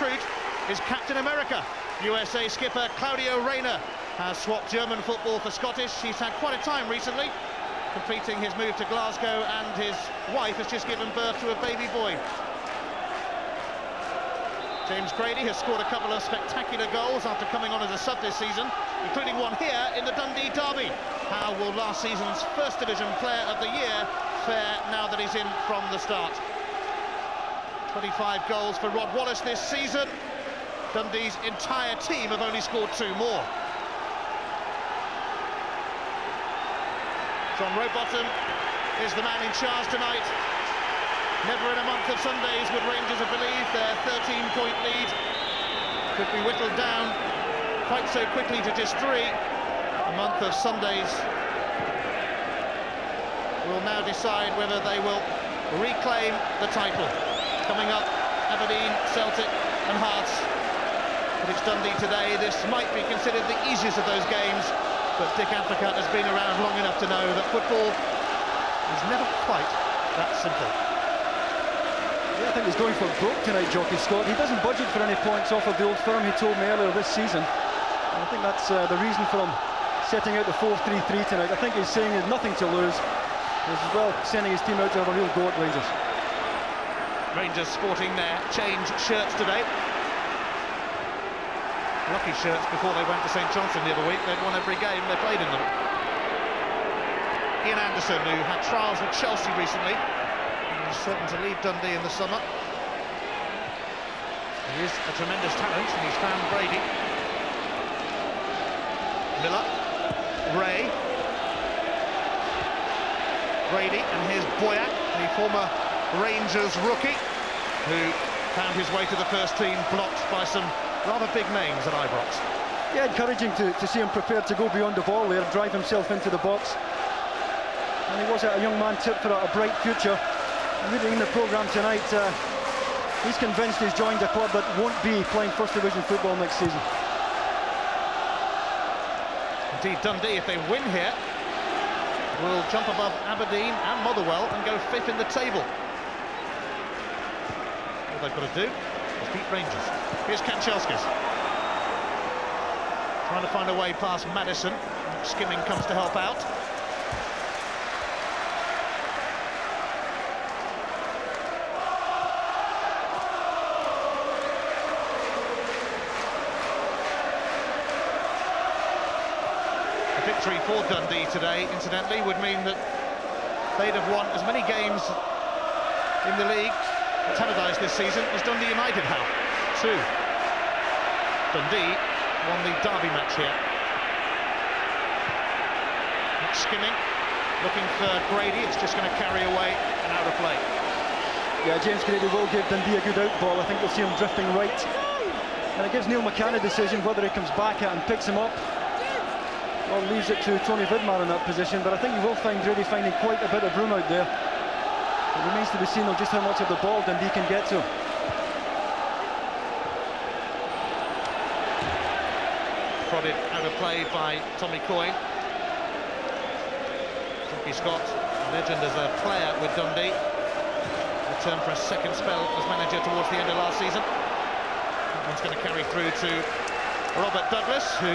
recruit is Captain America. USA skipper Claudio Reyna has swapped German football for Scottish. He's had quite a time recently, completing his move to Glasgow, and his wife has just given birth to a baby boy. James Grady has scored a couple of spectacular goals after coming on as a sub this season, including one here in the Dundee derby. How will last season's First Division Player of the Year fare now that he's in from the start? 25 goals for Rod Wallace this season. Dundee's entire team have only scored 2 more. John Rowbottom is the man in charge tonight. Never in a month of Sundays would Rangers have believed their 13-point lead could be whittled down quite so quickly to just 3. A month of Sundays will now decide whether they will reclaim the title. Coming up, Aberdeen, Celtic and Hearts. But it's Dundee today. This might be considered the easiest of those games, but Dick Advocaat has been around long enough to know that football is never quite that simple. Yeah, I think he's going for broke tonight, Jockey Scott. He doesn't budget for any points off of the Old Firm, he told me earlier this season. And I think that's the reason for him setting out the 4-3-3 tonight. I think he's saying he has nothing to lose. He's as well sending his team out to have a real go at Rangers. Rangers sporting their change shirts today. Lucky shirts before they went to St Johnstone the other week. They'd won every game they played in them. Ian Anderson, who had trials with Chelsea recently, is certain to lead Dundee in the summer. He is a tremendous talent, and he's found Brady. Miller, Ray, Brady, and here's Boyack, the former Rangers rookie, who found his way to the first team, blocked by some rather big names at Ibrox. Yeah, encouraging to see him prepared to go beyond the ball there, drive himself into the box. And he was a young man tipped for a bright future. Reading in the programme tonight, he's convinced he's joined a club that won't be playing First Division football next season. Indeed, Dundee, if they win here, will jump above Aberdeen and Motherwell and go 5th in the table. All they've got to do is beat Rangers. Here's Kanchelskis. Trying to find a way past Madison. Skimming comes to help out. A victory for Dundee today, incidentally, would mean that they'd have won as many games in the league, televised this season, as Dundee United have. 2. Dundee won the derby match here. Skimming, looking for Grady. It's just going to carry away and out of play. Yeah, James Grady will give Dundee a good out ball. I think we'll see him drifting right. And it gives Neil McCann a decision whether he comes back at and picks him up, or leaves it to Tony Vidmar in that position. But I think you will find Grady finding quite a bit of room out there. It remains to be seen though just how much of the ball Dundee can get to. Prodded out of play by Tommy Coyne. Jockey Scott, a legend as a player with Dundee, returned for a second spell as manager towards the end of last season. That one's going to carry through to Robert Douglas, who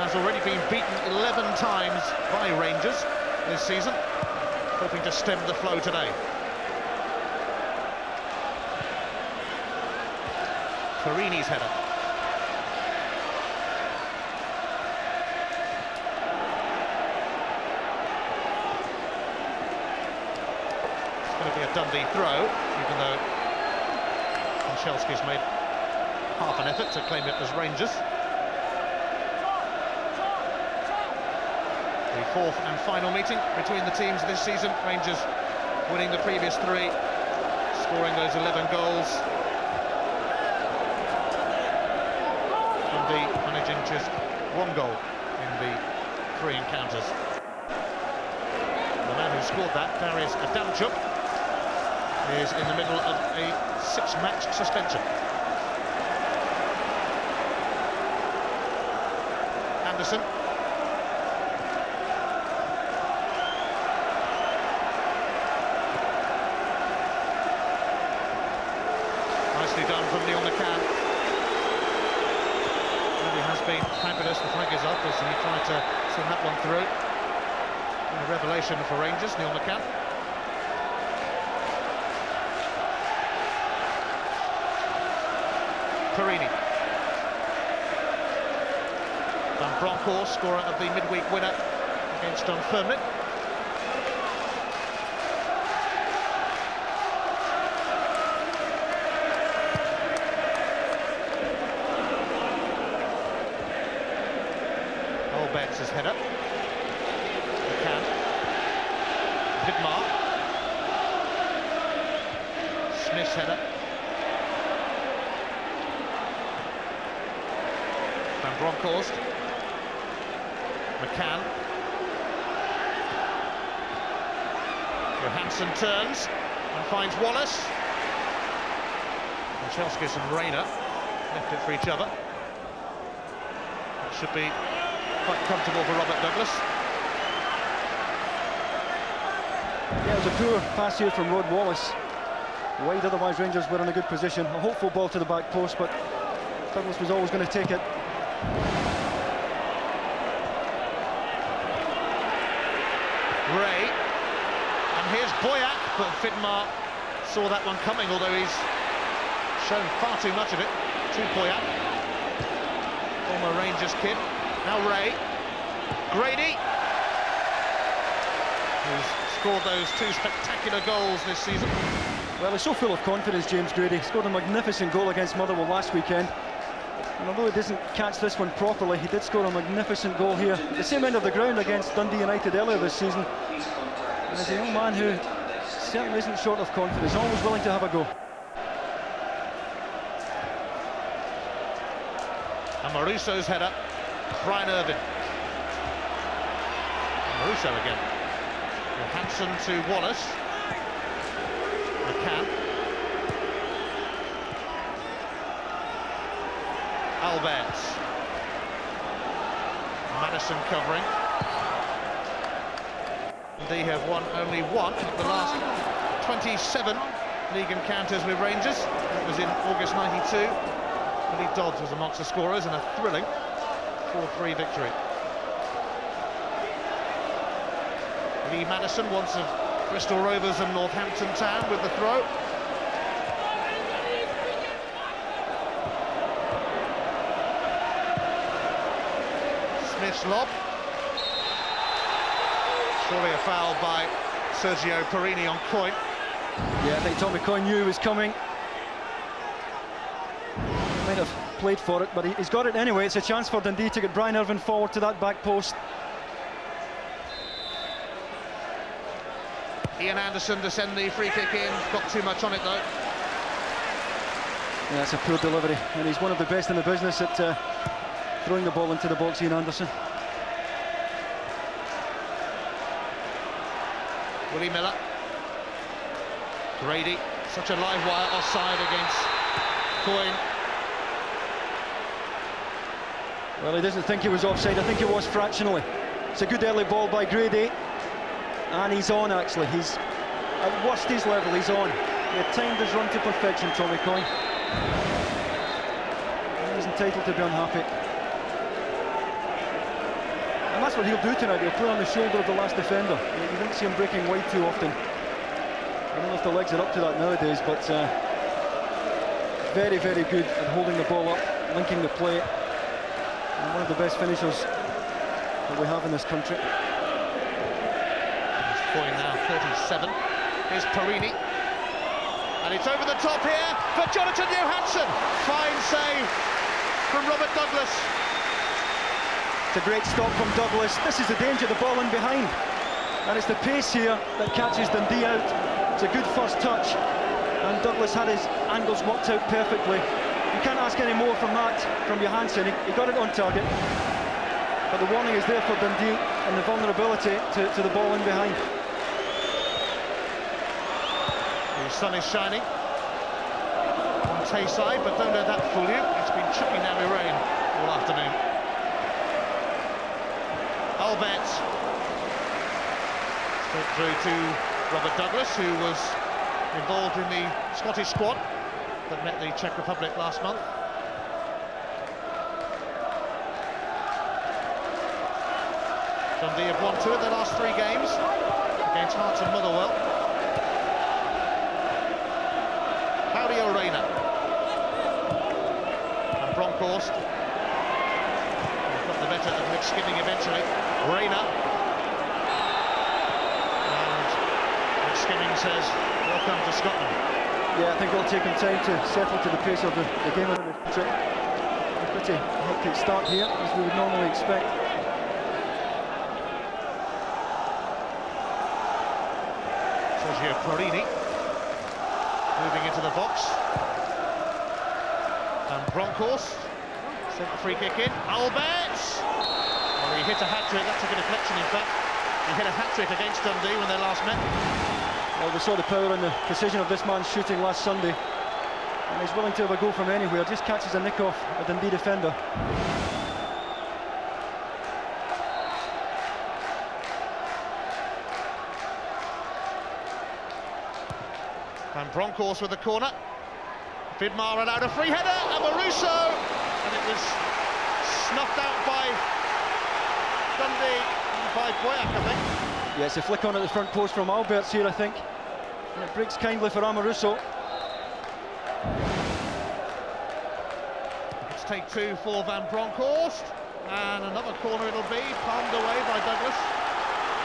has already been beaten 11 times by Rangers this season, hoping to stem the flow today. Farini's header. It's going to be a Dundee throw, even though Kanchelski's made half an effort to claim it as Rangers. The 4th and final meeting between the teams this season. Rangers winning the previous 3, scoring those 11 goals. Dundee managing just 1 goal in the 3 encounters. The man who scored that, Darius Adamchuk, is in the middle of a 6-match suspension. Anderson. Nicely done from Neil McCann. has been fabulous. The flag is up as he tried to send that one through. A revelation for Rangers, Neil McCann. Perini. Van Bronckhorst, scorer of the midweek winner against Dunfermline. His header. McCann. Vidmar. Smith's header. Van Bronckhorst. McCann. Johansson turns and finds Wallace. And Chelskis and Rayner left it for each other. That should be quite comfortable for Robert Douglas. Yeah, it was a poor pass here from Rod Wallace. Wide, otherwise Rangers were in a good position. A hopeful ball to the back post, but Douglas was always going to take it. Ray, and here's Boyack, but Vidmar saw that one coming, although he's shown far too much of it to Boyack. Former Rangers kid. Now Ray, Grady, who's scored those two spectacular goals this season. Well, he's so full of confidence, James Grady. Scored a magnificent goal against Motherwell last weekend. And although he doesn't catch this one properly, he did score a magnificent goal here. The same end of the ground against Dundee United earlier this season. And he's a young man who certainly isn't short of confidence, always willing to have a go. And Marusso's header. Brian Irvin. Marusso again. Johansson to Wallace. McCann. Alberts. Madison covering. They have won only one of the last 27 league encounters with Rangers. That was in August '92. Billy Dodds was amongst the scorers in a thrilling 4-3 victory. Lee Madison, once of Bristol Rovers and Northampton Town, with the throw. Smith's lob. Surely a foul by Sergio Perini on Coyne. Yeah, I think Tommy Coyne knew he was coming. Might have played for it, but he's got it anyway. It's a chance for Dundee to get Brian Irvin forward to that back post. Ian Anderson to send the free kick in. Got too much on it though. Yeah, it's a poor delivery, and he's one of the best in the business at throwing the ball into the box, Ian Anderson. Willie Miller. Grady. Such a live wire offside against Coyne. Well, he doesn't think he was offside. I think it was fractionally. It's a good early ball by Grady, and he's on actually. He's at worst his level. He's on. He had timed his run to perfection, Tommy Coyne. He's entitled to be unhappy, and that's what he'll do tonight. He'll play on the shoulder of the last defender. You don't see him breaking wide too often. I don't know if the legs are up to that nowadays, but very, very good at holding the ball up, linking the play. And one of the best finishers that we have in this country. He's scoring now, 37. Here's Perini. And it's over the top here for Jonathan Johansson. Fine save from Robert Douglas. It's a great stop from Douglas. This is the danger, the ball in behind. And it's the pace here that catches Dundee out. It's a good first touch. And Douglas had his angles worked out perfectly. You can't ask any more from that, from Johansson. He got it on target. But the warning is there for Dundee and the vulnerability to the ball in behind. The sun is shining on Tayside, but don't let that fool you. It's been chucking down with rain all afternoon. Alberts. Straight through to Robert Douglas, who was involved in the Scottish squad that met the Czech Republic last month. Dundee have won 2 of their last 3 games against Hearts and Motherwell. Claudio Reyna. And Bronkhorst. Got the better of McSkimming eventually. Reyna. And McSkimming says, welcome to Scotland. Yeah, I think it'll take him time to settle to the pace of the game. A pretty hectic start here, as we would normally expect. Sergio Florini moving into the box. And Bronkhorst sent the free kick in. Alberts! Well, he hit a hat-trick. That took a deflection, in fact. He hit a hat-trick against Dundee when they last met. Well, we saw the power and the precision of this man's shooting last Sunday, and he's willing to have a go from anywhere. Just catches a nick off a Dundee defender. And Bronkhorst with the corner. Vidmar allowed a free header, Amoruso, and it was snuffed out by Dundee, by Boyack, I think. Yeah, it's a flick on at the front post from Alberts here, I think. And it breaks kindly for Amoruso. It's take 2 for Van Bronckhorst, and another corner it'll be, palmed away by Douglas.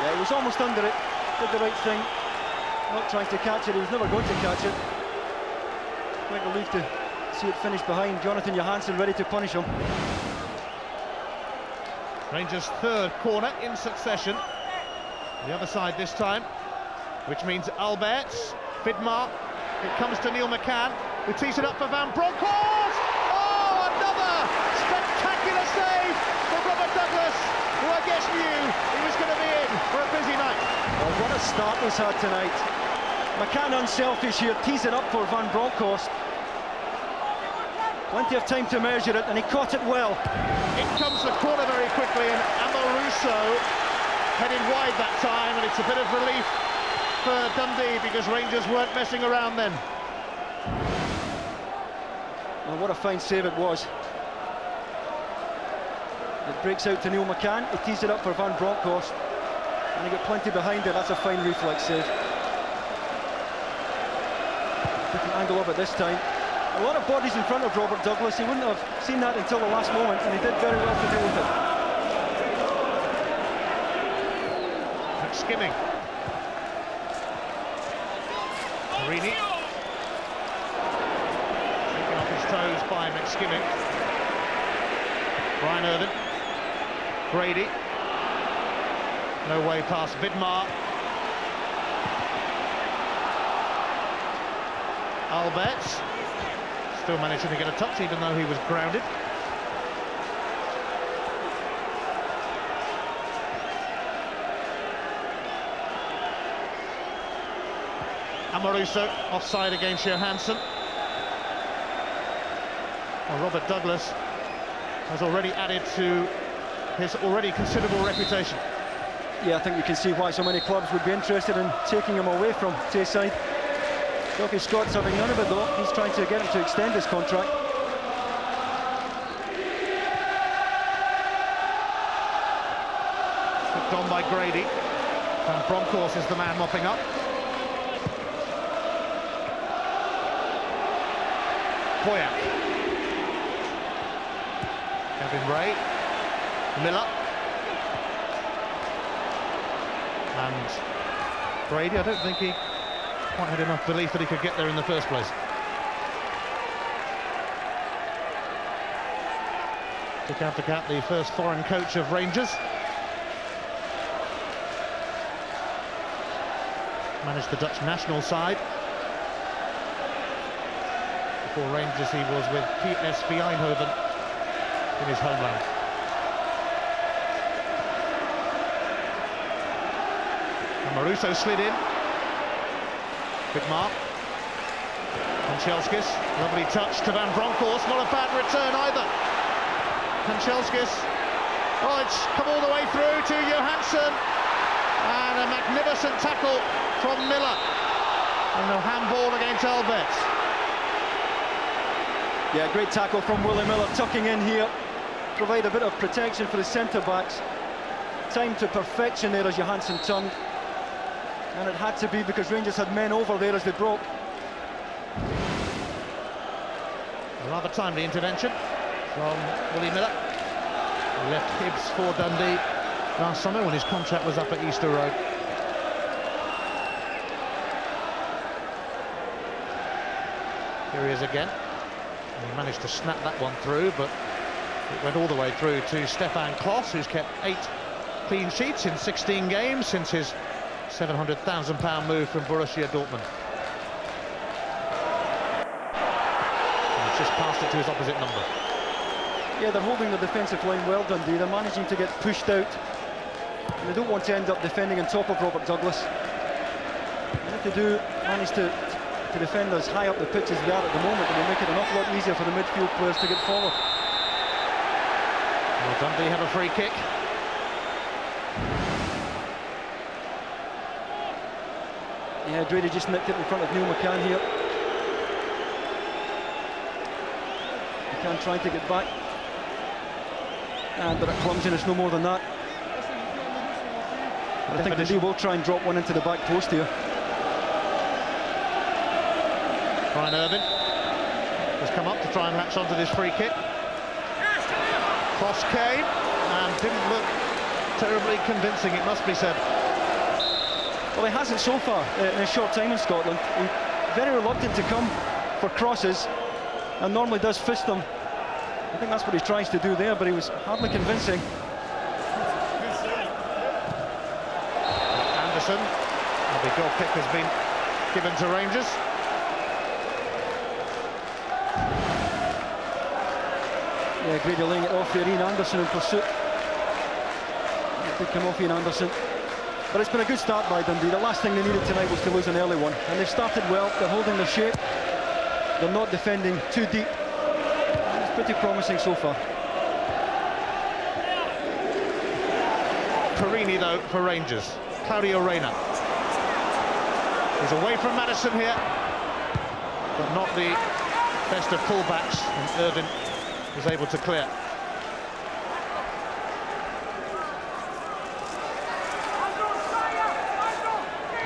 Yeah, he was almost under it, did the right thing. Not trying to catch it, he was never going to catch it. Quite relieved to see it finished behind. Jonathan Johansson ready to punish him. Rangers' 3rd corner in succession. The other side this time, which means Alberts, Vidmar, it comes to Neil McCann, who tees it up for Van Bronckhorst! Oh, another spectacular save for Robert Douglas, who I guess knew he was going to be in for a busy night. Oh, what a start this had tonight. McCann unselfish here, tees it up for Van Bronckhorst. Plenty of time to measure it, and he caught it well. In comes the corner very quickly, and Amoruso headed wide that time, and it's a bit of relief for Dundee because Rangers weren't messing around then. Well, what a fine save it was. It breaks out to Neil McCann, he tees it up for Van Bronckhorst, and he got plenty behind it. That's a fine reflex save. Different angle of it this time. A lot of bodies in front of Robert Douglas. He wouldn't have seen that until the last moment, and he did very well to deal with it. McSkimming. Marini. Taken off his toes by McSkimming. Brian Irvin. Brady. No way past Vidmar. Alberts. Still managing to get a touch, even though he was grounded. Amoruso offside against Johansson. Well, Robert Douglas has already added to his already considerable reputation. Yeah, I think you can see why so many clubs would be interested in taking him away from Tayside. Jockey Scott's having none of it though. He's trying to get him to extend his contract. Hooked on by Grady. And Bronkhorst is the man mopping up. Boyack. Kevin Ray. Miller. And Brady, I don't think he quite had enough belief that he could get there in the first place. Took out the first foreign coach of Rangers. Managed the Dutch national side. Before Rangers he was with PSV Eindhoven in his homeland. And Amoruso slid in. Vidmar. Kanchelskis, lovely touch to Van Bronckhorst, not a bad return either. Kanchelskis, oh, it's come all the way through to Johansson, and a magnificent tackle from Miller, and a handball against Alberts. Yeah, great tackle from Willie Miller, tucking in here, provide a bit of protection for the centre-backs. timed to perfection there as Johansson turned, and it had to be because Rangers had men over there as they broke. A rather timely intervention from Willie Miller. He left Hibs for Dundee last summer when his contract was up at Easter Road. Here he is again. And he managed to snap that one through, but it went all the way through to Stefan Klos, who's kept 8 clean sheets in 16 games since his £700,000 move from Borussia Dortmund. And he's just passed it to his opposite number. Yeah, they're holding the defensive line well, Dundee. They're managing to get pushed out, and they don't want to end up defending on top of Robert Douglas. And if they do manage to defend as high up the pitch as they are at the moment, it will make it an awful lot easier for the midfield players to get forward. Well, Dundee have a free kick. Yeah, Brady just nicked it in front of Neil McCann here. McCann trying to get back, and but at clumsiness, no more than that. But I think Dundee will try and drop one into the back post here. Brian Irvin has come up to try and latch onto this free kick. Cross came and didn't look terribly convincing, it must be said. Well, he hasn't so far in a short time in Scotland. He's very reluctant to come for crosses and normally does fist them. I think that's what he tries to do there, but he was hardly convincing. Anderson, the goal kick has been given to Rangers. Yeah, Grady laying it off there. Ian Anderson in pursuit. It did come off Ian Anderson. But it's been a good start by Dundee. The last thing they needed tonight was to lose an early one. And they've started well. They're holding their shape. They're not defending too deep. It's pretty promising so far. Perini, though, for Rangers. Claudio Reyna. He's away from Madison here, but not the best of fullbacks, and Irvin was able to clear.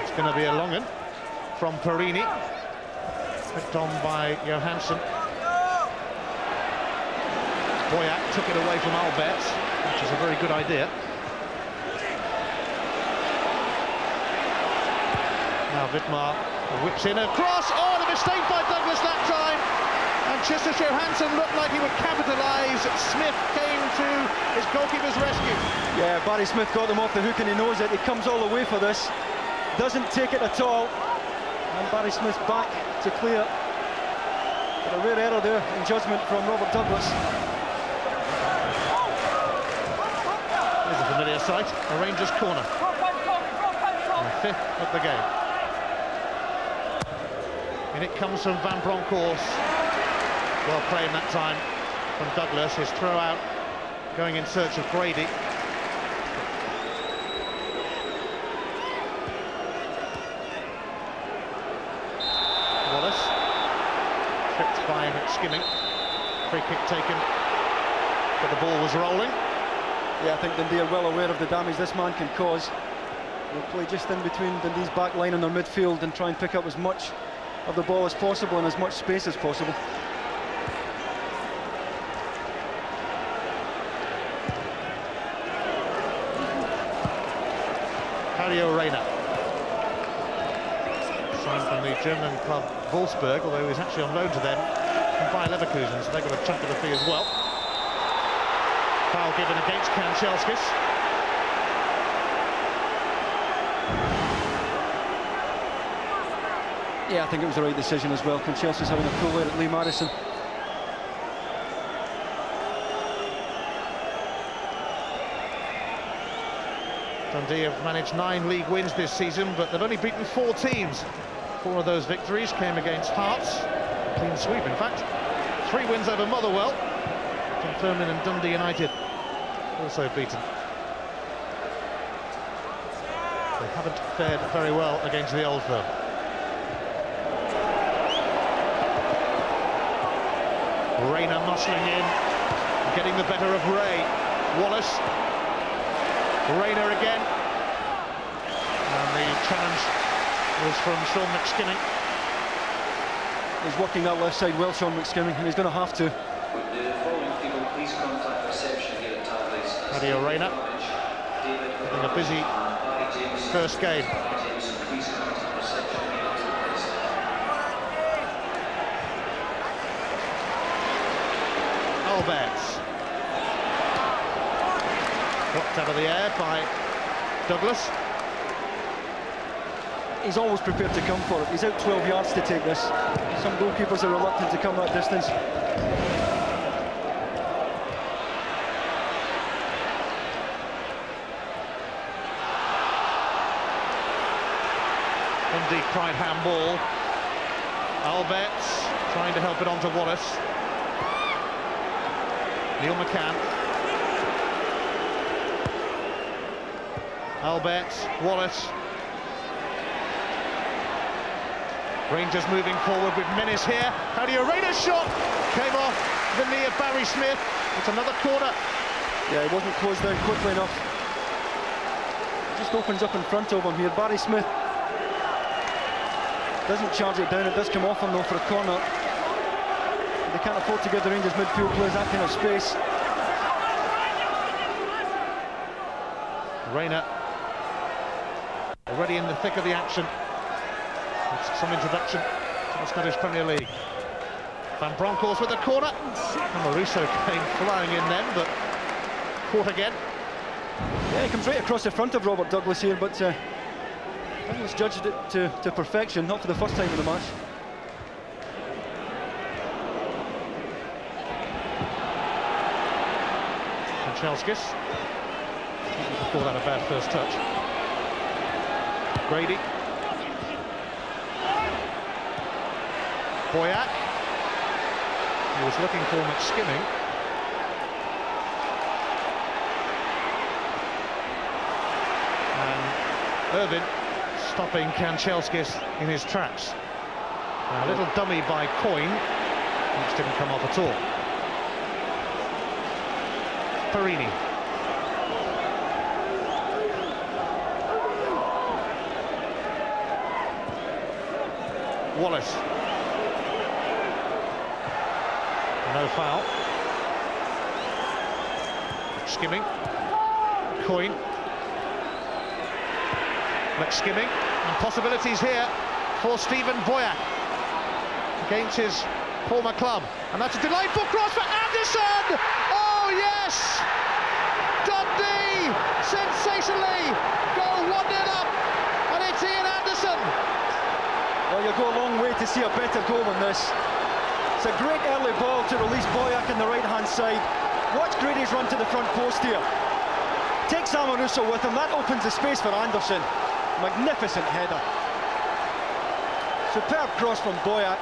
It's going to be a long one from Perini, picked on by Johansson. Boyack took it away from Albert, which is a very good idea. Now Vidmar whips in a cross. Oh, the mistake by Douglas that time. And just as Johansson looked like he would capitalise, Smith came to his goalkeeper's rescue. Yeah, Barry Smith got them off the hook and he knows it. He comes all the way for this. Doesn't take it at all. And Barry Smith's back to clear. But a rare error there in judgment from Robert Douglas. There's a familiar sight, a Rangers corner. The 5th of the game. And it comes from Van Bronckhorst. Well played that time from Douglas. His throw out going in search of Brady. Wallace tripped by Skimming. Free kick taken, but the ball was rolling. Yeah, I think Dundee are well aware of the damage this man can cause. They'll play just in between Dundee's back line and their midfield and try and pick up as much of the ball as possible and as much space as possible. Claudio Reyna, signed from the German club Wolfsburg, although he was actually on loan to them from Bayer Leverkusen, so they got a chunk of the fee as well. Foul given against Kanchelskis. Yeah, I think it was the right decision as well. Kanchelskis having a pull there at Lee Madison. Dundee have managed 9 league wins this season, but they've only beaten 4 teams. 4 of those victories came against Hearts, clean sweep in fact. 3 wins over Motherwell, Dunfermline and Dundee United also beaten. They haven't fared very well against the Old Firm. Reyna muscling in, getting the better of Ray. Wallace Rayner again. And the challenge was from Sean McSkimming. He's working that left side well, Sean McSkimming, and he's going to have to. Radio Rayner having a busy first game. Alberts. Blocked out of the air by Douglas. He's always prepared to come for it. He's out 12 yards to take this. Some goalkeepers are reluctant to come that distance. Dundee cried handball. Alberts trying to help it on to Wallace. Neil McCann. Alberts, Wallace. Rangers moving forward with menace here. How do you rate a shot? Came off the knee of Barry Smith. It's another corner. Yeah, he wasn't closed down quickly enough. It just opens up in front of him here. Barry Smith doesn't charge it down. It does come off him though for a corner. They can't afford to give the Rangers midfield players that kind of space. Rayner already in the thick of the action. It's some introduction to the Scottish Premier League. Van Bronckhorst with the corner. Amoruso came flying in then, but caught again. Yeah, he comes right across the front of Robert Douglas here, but Douglas judged it to perfection, not for the first time in the match. Kanchelskis. Before that, a bad first touch. Grady. Boyack. He was looking for McSkimming. And Irvin stopping Kanchelskis in his tracks. A little dummy by Coyne, which didn't come off at all. Perini. Wallace. No foul. Skimming. Coyne. McSkimming. And possibilities here for Stephen Boyack against his former club. And that's a delightful cross for Anderson! Oh yes! Dundee sensationally go 1-0 up, and it's Ian Anderson. Well, you'll go a long way to see a better goal than this. It's a great early ball to release Boyack on the right-hand side. Watch Grady's run to the front post here. Takes Amoruso with him. That opens the space for Anderson. Magnificent header. Superb cross from Boyack.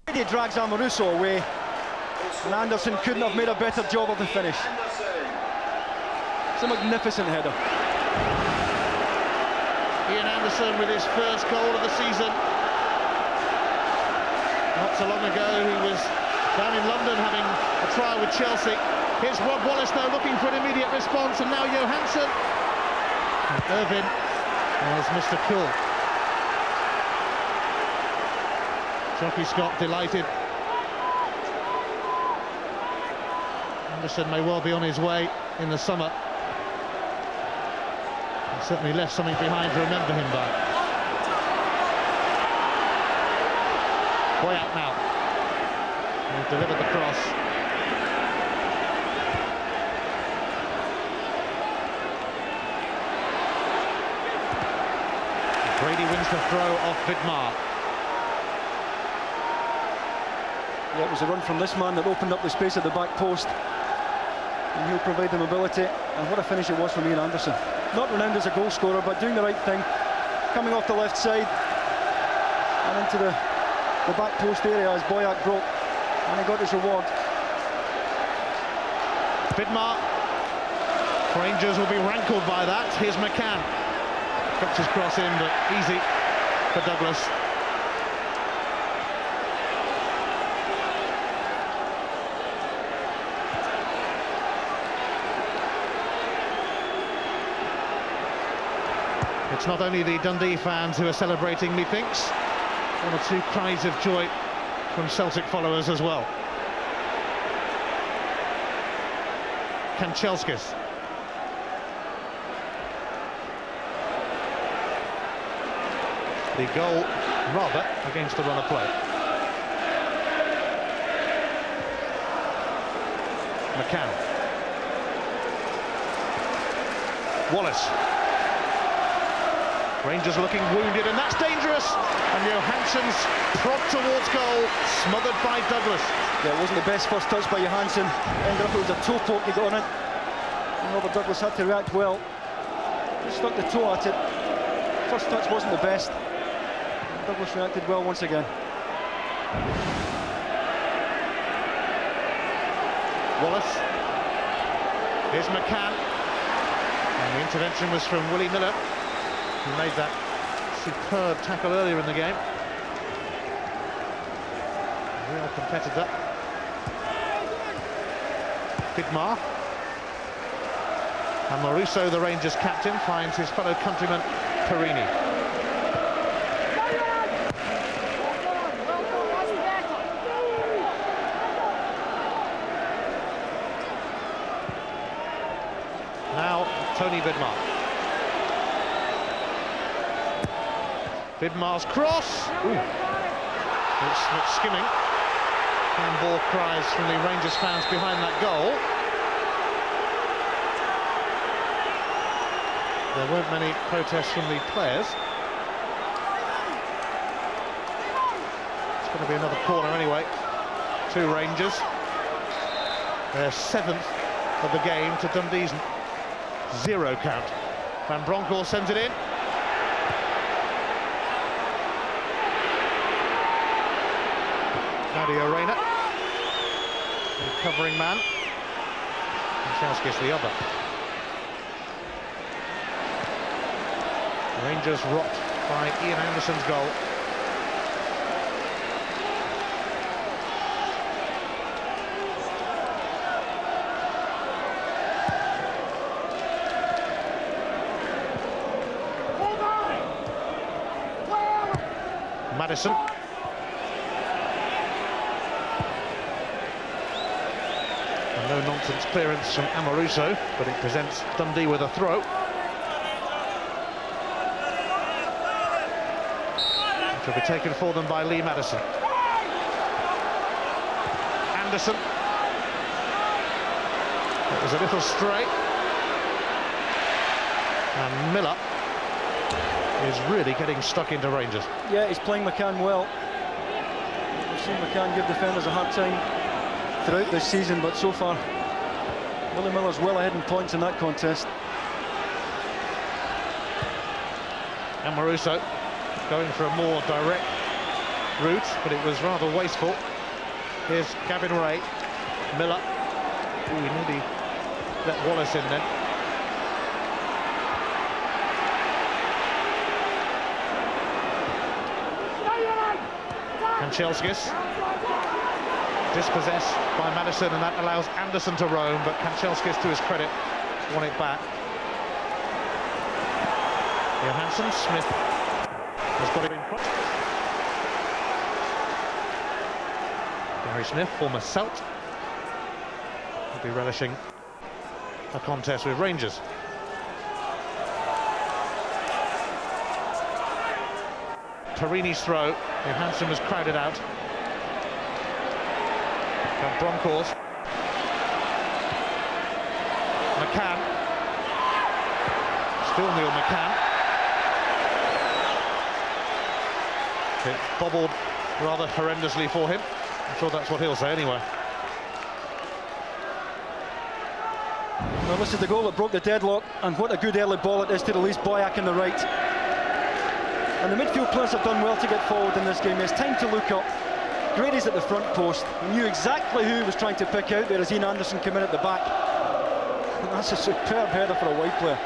Grady drags Amoruso away, and Anderson couldn't have made a better job of the finish. It's a magnificent header. Ian Anderson with his first goal of the season. Not so long ago he was down in London having a trial with Chelsea. Here's Rod Wallace now looking for an immediate response, and now Johansson. And Irvin has Mr. Cool. Jockey Scott delighted. Anderson may well be on his way in the summer. He certainly left something behind to remember him by. Boyack now. He's delivered the cross. Brady wins the throw off Vidmar. Yeah, it was a run from this man that opened up the space at the back post, and he'll provide the mobility. And what a finish it was from Ian Anderson. Not renowned as a goal scorer, but doing the right thing, coming off the left side and into the back post area as Boyack broke, and he got his reward. Vidmar. Rangers will be rankled by that. Here's McCann. Drops his cross in, but easy for Douglas. It's not only the Dundee fans who are celebrating, methinks. One or two cries of joy from Celtic followers as well. Kanchelskis. The goal, rather, against the run of play. McCann. Wallace. Rangers looking wounded, and that's dangerous. And Johansson's prod towards goal, smothered by Douglas. Yeah, it wasn't the best first touch by Johansson. Ended up it was a toe poke he got on it. And Robert Douglas had to react well. He stuck the toe at it. First touch wasn't the best. Douglas reacted well once again. Wallace. Here's McCann. And the intervention was from Willie Miller, who made that superb tackle earlier in the game. Real competitor. Vidmar. And Maruso, the Rangers captain, finds his fellow countryman Perini. Now Tony Vidmar. Vidmar's cross. Ooh. It's skimming. Handball cries from the Rangers fans behind that goal. There weren't many protests from the players. It's going to be another corner anyway. Two Rangers. Their 7th of the game to Dundee's 0 count. Van Bronckhorst sends it in. Nadia Reina, the covering man. Kanchelskis the other. Rangers rocked by Ian Anderson's goal. Madison. A no-nonsense clearance from Amoruso, but it presents Dundee with a throw. Which will be taken for them by Lee Madison. Anderson. It was a little stray. And Miller is really getting stuck into Rangers. Yeah, he's playing McCann well. We've seen McCann give defenders a hard time throughout this season, but so far Willie Miller's well ahead in points in that contest. Amoruso going for a more direct route, but it was rather wasteful. Here's Gavin Ray. Miller. Ooh, he nearly let Wallace in then. Kanchelskis. Dispossessed by Madison, and that allows Anderson to roam, but Kanchelskis, to his credit, won it back. Johansson. Smith has got it in front. Gary Smith, former Celt, will be relishing a contest with Rangers. Perini's throw. Johansson was crowded out. Van Bronckhorst. McCann. Still Neil McCann. It bobbled rather horrendously for him. I'm sure that's what he'll say anyway. Well, this is the goal that broke the deadlock, and what a good early ball it is to release Boyack in the right. And the midfield players have done well to get forward in this game. It's time to look up. Grady's at the front post. He knew exactly who he was trying to pick out there as Ian Anderson came in at the back. And that's a superb header for a wide player.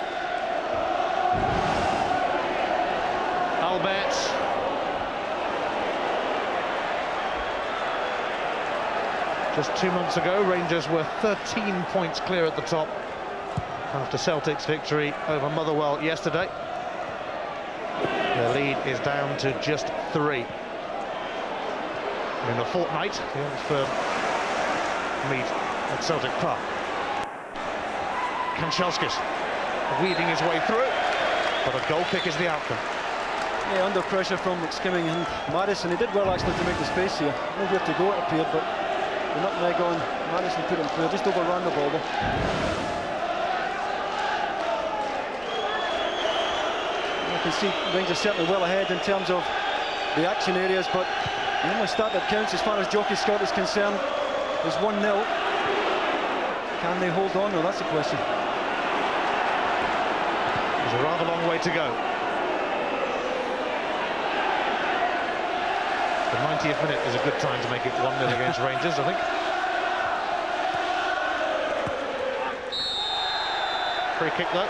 Albert. Just 2 months ago, Rangers were 13 points clear at the top after Celtic's victory over Motherwell yesterday. lead is down to just 3. In a fortnight, the Old Firm meet at Celtic Park. Kanchelskis weaving his way through, but a goal kick is the outcome. Yeah, under pressure from McSkimming and Madison. He did well actually to make the space here. Nowhere to go, it appeared, but the nutmeg on Madison put him through. Just overran the ball though. You can see Rangers certainly well ahead in terms of the action areas, but the only stat that counts as far as Jockey Scott is concerned is 1-0. Can they hold on? No, that's the question. There's a rather long way to go. The 90th minute is a good time to make it 1-0 against Rangers, I think. Free kick though.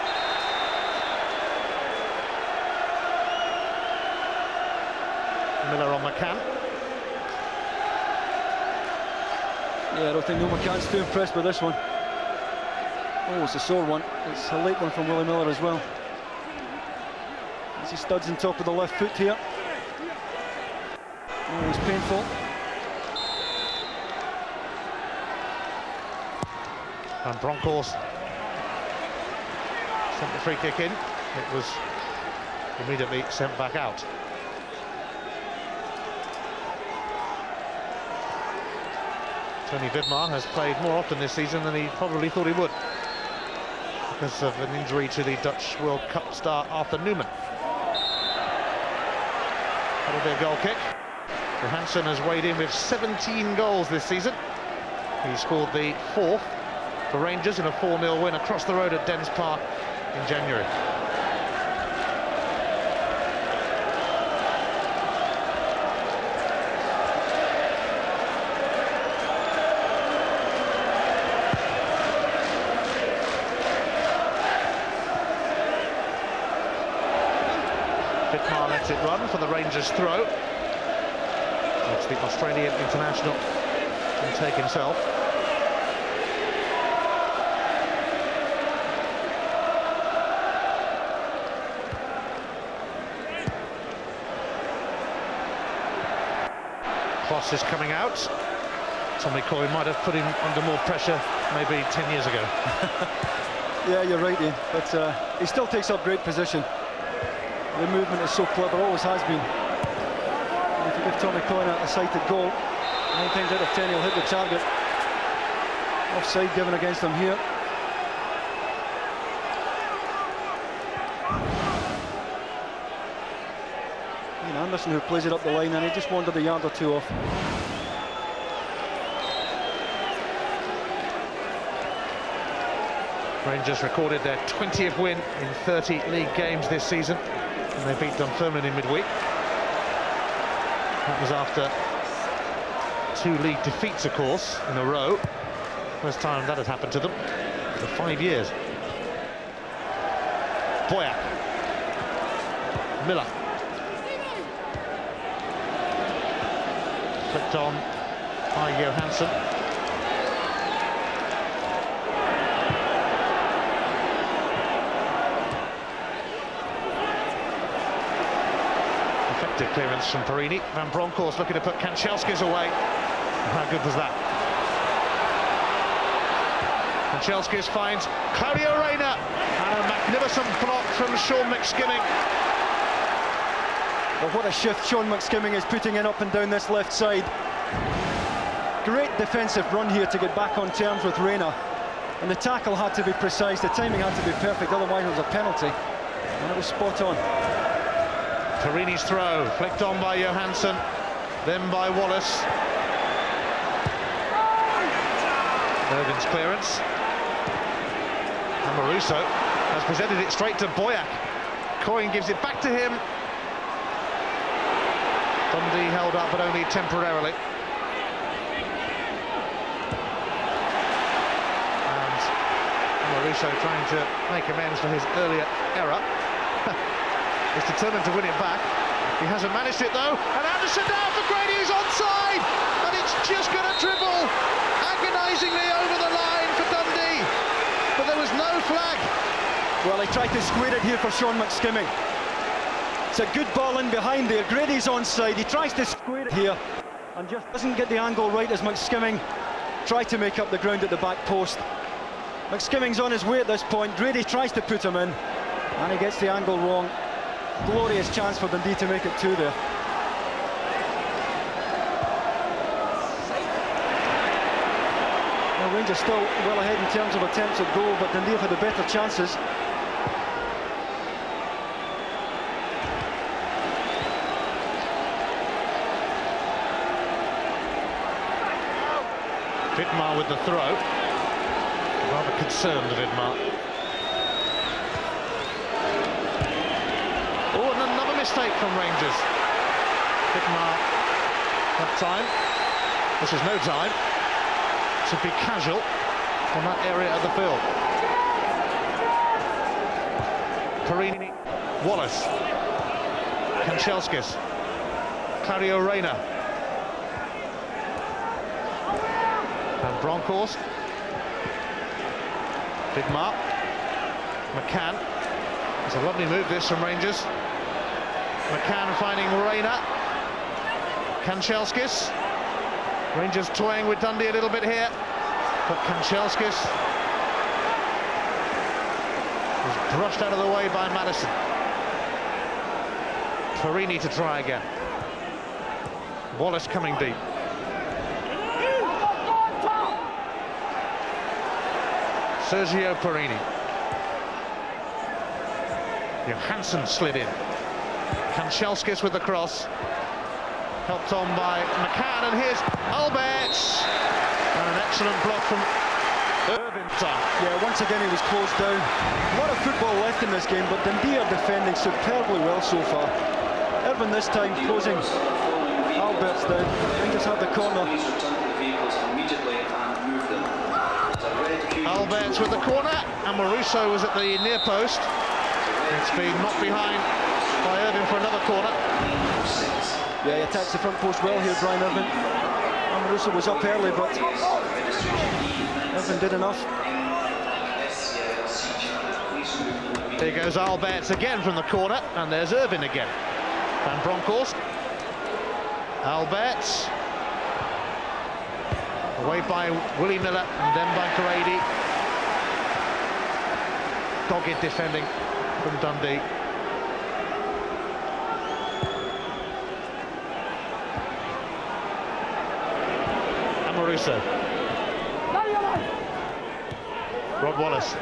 Miller on McCann. Yeah, I don't think McCann's too impressed with this one. Oh, it's a sore one. It's a late one from Willie Miller as well. As he studs on top of the left foot here. Oh, it's painful. And Bronckhorst sent the free kick in. It was immediately sent back out. Tony Vidmar has played more often this season than he probably thought he would, because of an injury to the Dutch World Cup star Arthur Newman. That'll be a goal kick. Johansson has weighed in with 17 goals this season. He scored the 4th for Rangers in a 4-0 win across the road at Dens Park in January. Vidmar lets it run for the Rangers throw. That's the Australian international can take himself. Cross is coming out. Tommy Coyle might have put him under more pressure maybe 10 years ago. Yeah, you're right, Ian, but he still takes up great position. The movement is so clever, always has been. And if you give Tommy Coyle a sighted goal, 9 times out of 10 he'll hit the target. Offside given against him here. Ian Anderson, who plays it up the line, and he just wandered a yard or two off. Rangers recorded their 20th win in 30 league games this season, and they beat Dunfermline in midweek. That was after 2 league defeats, of course, in a row. First time that had happened to them for 5 years. Boyack. Miller. Flicked on by Johansson. Effective clearance from Perini. Van Bronckhorst looking to put Kanchelskis away. How good was that? Kanchelskis finds Claudio Reyna, and a magnificent block from Sean McSkimming. Well, what a shift Sean McSkimming is putting in up and down this left side. Great defensive run here to get back on terms with Reyna, and the tackle had to be precise, the timing had to be perfect, otherwise it was a penalty, and it was spot on. Perini's throw, flicked on by Johansson, then by Wallace. Mervin's clearance. Amoruso has presented it straight to Boyack. Coyne gives it back to him. Dundee held up, but only temporarily. And Amoruso trying to make amends for his earlier error. Is determined to win it back. He hasn't managed it though, and Anderson down for Grady, who's onside, and it's just going to dribble agonisingly over the line for Dundee, but there was no flag. Well, he tried to square it here for Sean McSkimming. It's a good ball in behind there. Grady's onside. He tries to square it here and just doesn't get the angle right as McSkimming tried to make up the ground at the back post. McSkimming's on his way at this point. Grady tries to put him in and he gets the angle wrong. Glorious chance for Dundee to make it 2 there. Now Rangers still well ahead in terms of attempts at goal, but Dundee have had the better chances. Vidmar with the throw. Rather concerned, Vidmar. Oh, and another mistake from Rangers. Vidmar that time. This is no time to be casual on that area of the field. Perini, Wallace, Kanchelskis, Claudio Reyna, and Bronkhorst. Vidmar, McCann. It's a lovely move this from Rangers. McCann finding Reyna. Kanchelskis. Rangers toying with Dundee a little bit here, but Kanchelskis was brushed out of the way by Madison. Perini to try again. Wallace coming deep. Sergio Perini. Johansson slid in. Kanchelskis with the cross. Helped on by McCann, and here's Alberts. And an excellent block from Irvin. Yeah, once again he was closed down. A lot of football left in this game, but Dundee are defending superbly well so far. Irvin this time closing Alberts down. Rangers have the corner. Alberts with the corner, and Marusso was at the near post. It's been knocked behind by Irvin for another corner. Yeah, he attacks the front post well here, Brian Irvin. Marusso was up early, but Irvin did enough. Here goes Alberts again from the corner, and there's Irvin again. Van Bronckhorst. Alberts. Away by Willie Miller, and then by Grady. Dogged defending from Dundee. Marusso. Rod Wallace.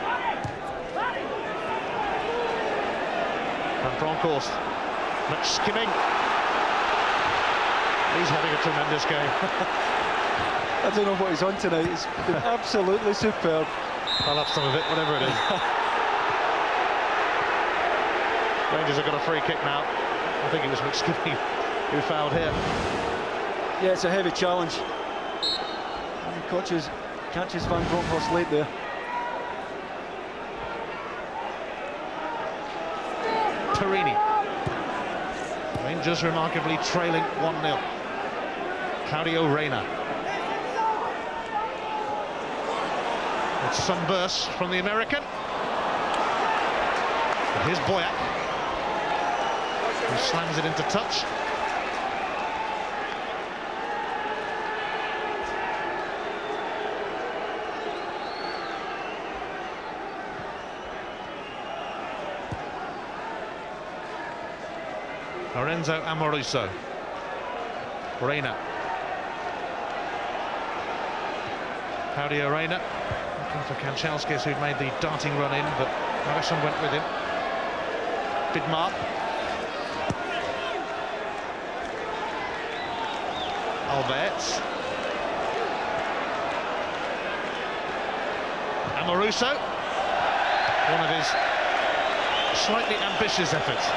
Van Bronckhorst. McSkimming. He's having a tremendous game. I don't know what he's on tonight. He's been absolutely superb. I'll have some of it, whatever it is. Rangers have got a free kick now. I think it was McSkimming who fouled here. Yeah, it's a heavy challenge. Catches Van Bronckhorst late there. Perini. Rangers remarkably trailing 1-0. Claudio Reyna. It's some burst from the American. Here's Boyack, who slams it into touch. Lorenzo Amoruso. Reyna. Claudio Reyna looking for Kanchelskis, who'd made the darting run in, but Madison went with him. Vidmar. Alberts. Amoruso. One of his slightly ambitious efforts.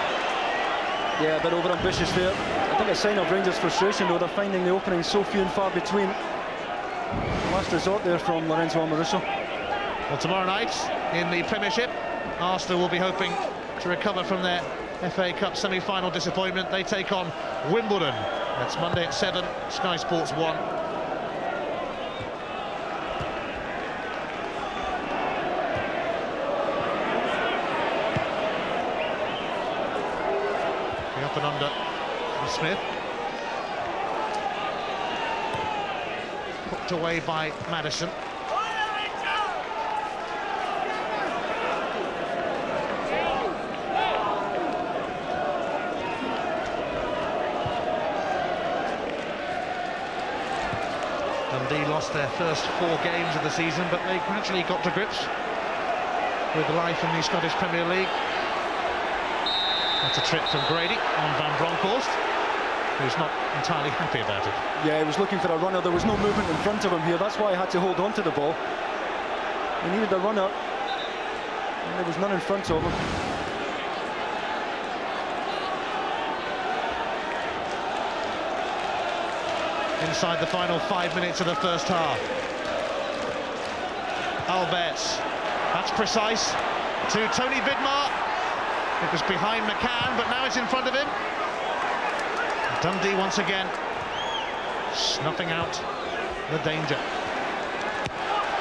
Yeah, a bit over-ambitious there. I think a sign of Rangers' frustration, though. They're finding the openings so few and far between. Last resort there from Lorenzo Amoruso. Well, tomorrow night in the Premiership, Arsenal will be hoping to recover from their FA Cup semi-final disappointment. They take on Wimbledon. That's Monday at 7, Sky Sports 1. blunder from Smith. Hooked away by Maddison. Dundee lost their first 4 games of the season, but they gradually got to grips with life in the Scottish Premier League. That's a trip from Grady on Van Bronckhorst, who's not entirely happy about it. Yeah, he was looking for a runner. There was no movement in front of him here. That's why he had to hold on to the ball. He needed a runner, and there was none in front of him. Inside the final 5 minutes of the first half. Alberts, that's precise, to Tony Vidmar. It was behind McCann, but now it's in front of him. Dundee once again snuffing out the danger.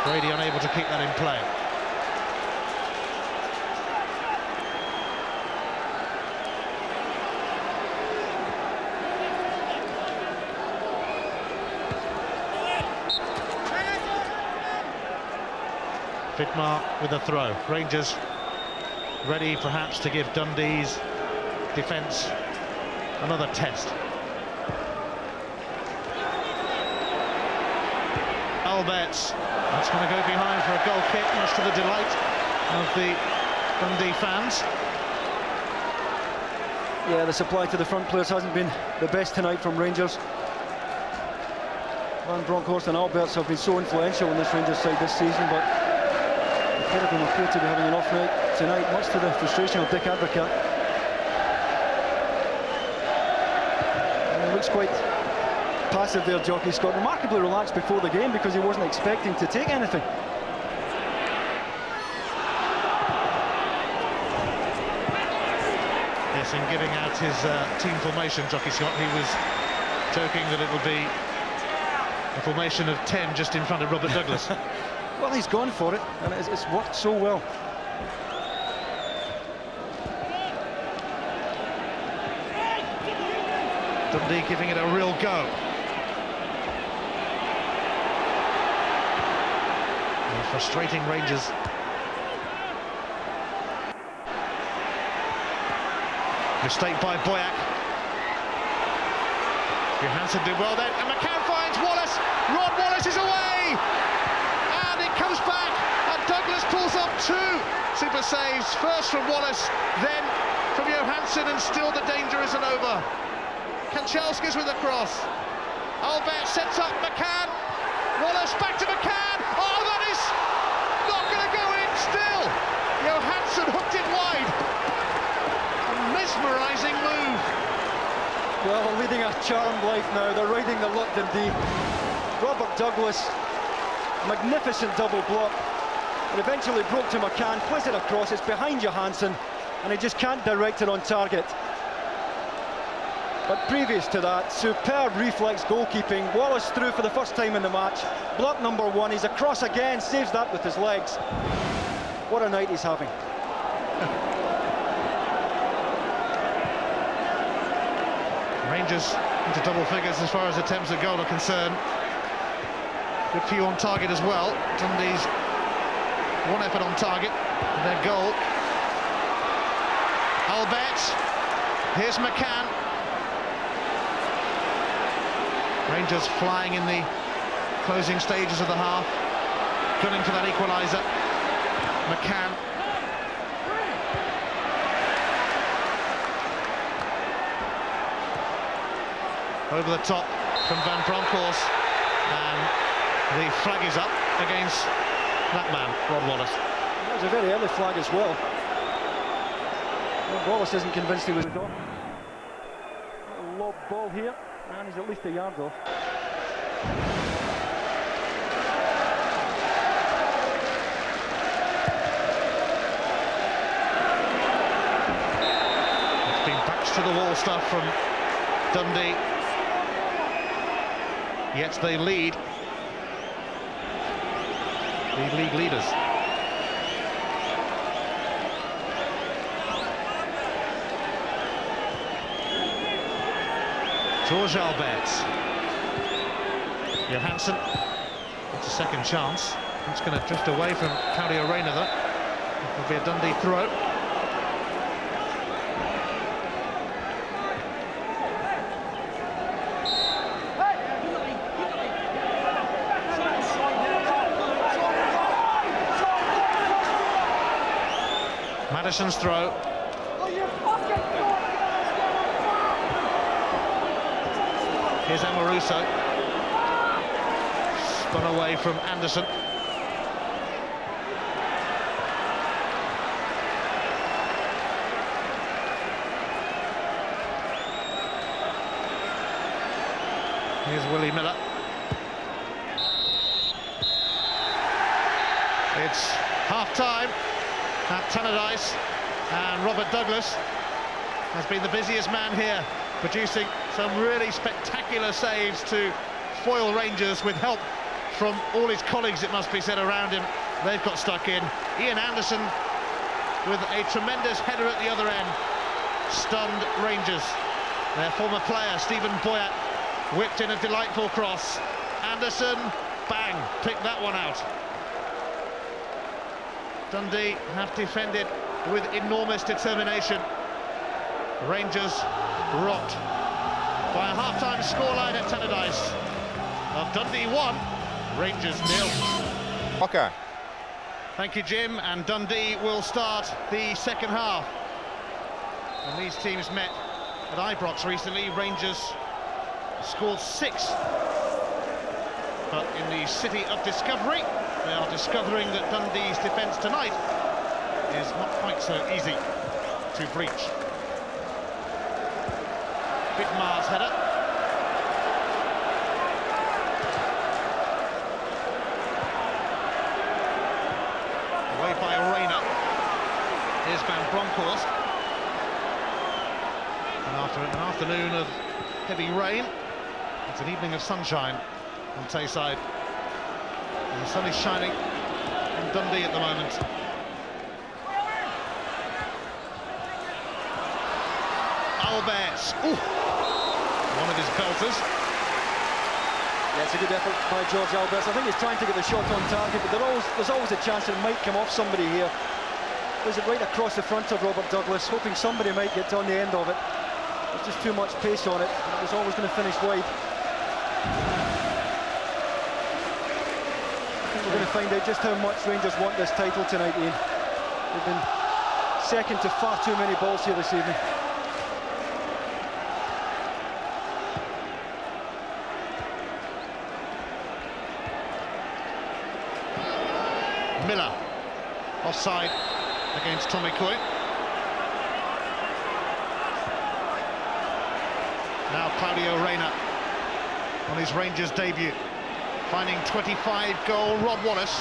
Brady unable to keep that in play. Vidmar with a throw. Rangers ready perhaps to give Dundee's defence another test. Alberts, that's going to go behind for a goal kick, much to the delight of the Dundee fans. Yeah, the supply to the front players hasn't been the best tonight from Rangers. Van Bronckhorst and Alberts have been so influential in this Rangers side this season, but the pair of them appear to be having an off night tonight, much to the frustration of Dick Advocat. And he looks quite passive there, Jockey Scott. Remarkably relaxed before the game because he wasn't expecting to take anything. Yes, in giving out his team formation, Jockey Scott, he was joking that it would be a formation of 10 just in front of Robert Douglas. Well, he's gone for it, and it's worked so well. Dundee giving it a real go. And frustrating Rangers. Mistake by Boyack. Johansson did well then, and McCann finds Wallace. Rod Wallace is away! And it comes back, and Douglas pulls off 2 super saves. First from Wallace, then from Johansson, and still the danger isn't over. Kanchelskis with a cross. Albert sets up McCann. Wallace back to McCann. Oh, that is not going to go in still. Johansson hooked it wide. A mesmerising move. Well, they're leading a charmed life now. They're riding the luck, Dundee. Robert Douglas, magnificent double block. It eventually broke to McCann, plays it across, it's behind Johansson, and he just can't direct it on target. But previous to that, superb reflex goalkeeping. Wallace through for the first time in the match. Block number 1, he's across again, saves that with his legs. What a night he's having. Rangers into double figures as far as attempts at goal are concerned. Good few on target as well. Dundee's 1 effort on target, their goal. Alberts, here's McCann. Rangers flying in the closing stages of the half, gunning for that equaliser. McCann. Over the top from Van Bronckhorst, and the flag is up against that man, Rod Wallace. That was a very early flag as well. Rod Wallace isn't convinced he was off. A lob ball here, and he's at least a yard off. It's been backs to the wall stuff from Dundee. Yet they lead. The league leaders. George Alberts. Johansson. It's a second chance. It's going to drift away from Claudio Reyna, though. It will be a Dundee throw. Madison's throw. Here's Amoruso. Spun away from Anderson. Here's Willie Miller. It's half-time at Tannadice, and Robert Douglas has been the busiest man here, producing some really spectacular saves to foil Rangers with help from all his colleagues, it must be said, around him. They've got stuck in. Ian Anderson with a tremendous header at the other end stunned Rangers. Their former player, Stephen Boyack, whipped in a delightful cross. Anderson, bang, picked that one out. Dundee have defended with enormous determination. Rangers rocked by a half-time scoreline at Tannadice of Dundee 1, Rangers 0. Okay. Thank you, Jim, and Dundee will start the second half. When these teams met at Ibrox recently, Rangers scored 6. But in the city of discovery, they are discovering that Dundee's defence tonight is not quite so easy to breach. Vidmar's header. Away by Reyna. Here's Van Bronckhorst. And after an afternoon of heavy rain, it's an evening of sunshine on Tayside. And the sun is shining in Dundee at the moment. Alberts. Ooh. One of his belters. Yeah, it's a good effort by George Alberts. I think he's trying to get the shot on target, but there's always a chance it might come off somebody here. There's it right across the front of Robert Douglas, hoping somebody might get on the end of it. There's just too much pace on it, and it was always going to finish wide. I think we're going to find out just how much Rangers want this title tonight, Ian. They've been second to far too many balls here this evening. Miller, offside against Tommy Coy. Now Claudio Reyna on his Rangers debut, finding 25-goal Rod Wallace.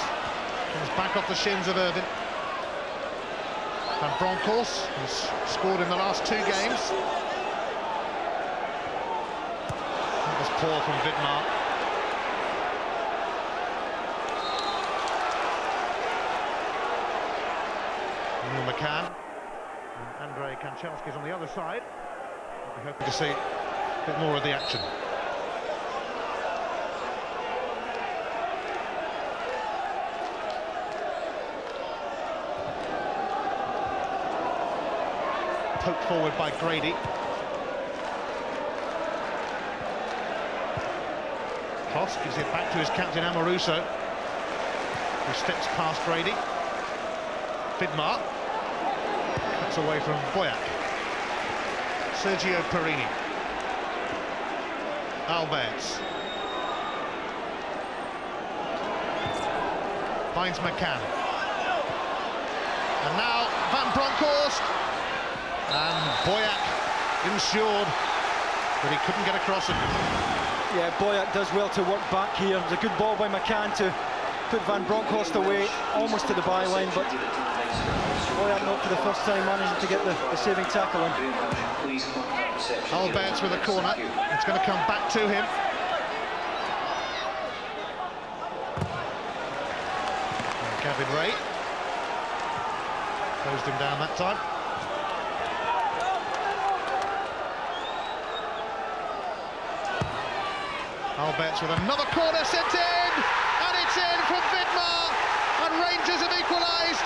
Comes back off the shins of Irvine. Van Bronckhorst has scored in the last 2 games. That was poor from Vidmar. McCann and Andrei Kanchelski's on the other side. We're hoping to see a bit more of the action. Poked forward by Grady. Kloss gives it back to his captain Amoruso, who steps past Grady. Vidmar cuts away from Boyack. Sergio Perini. Alberts. Finds McCann. And now Van Bronckhorst. And Boyack ensured that he couldn't get across it. Yeah, Boyack does well to work back here. It's a good ball by McCann to put Van Bronckhorst away, almost to the byline, but Boyack not for the first time managing to get the saving tackle in. Alberts with a corner. It's going to come back to him. And Gavin Ray closed him down that time. Alberts with another corner sent in, and it's in from Vidmar, and Rangers have equalised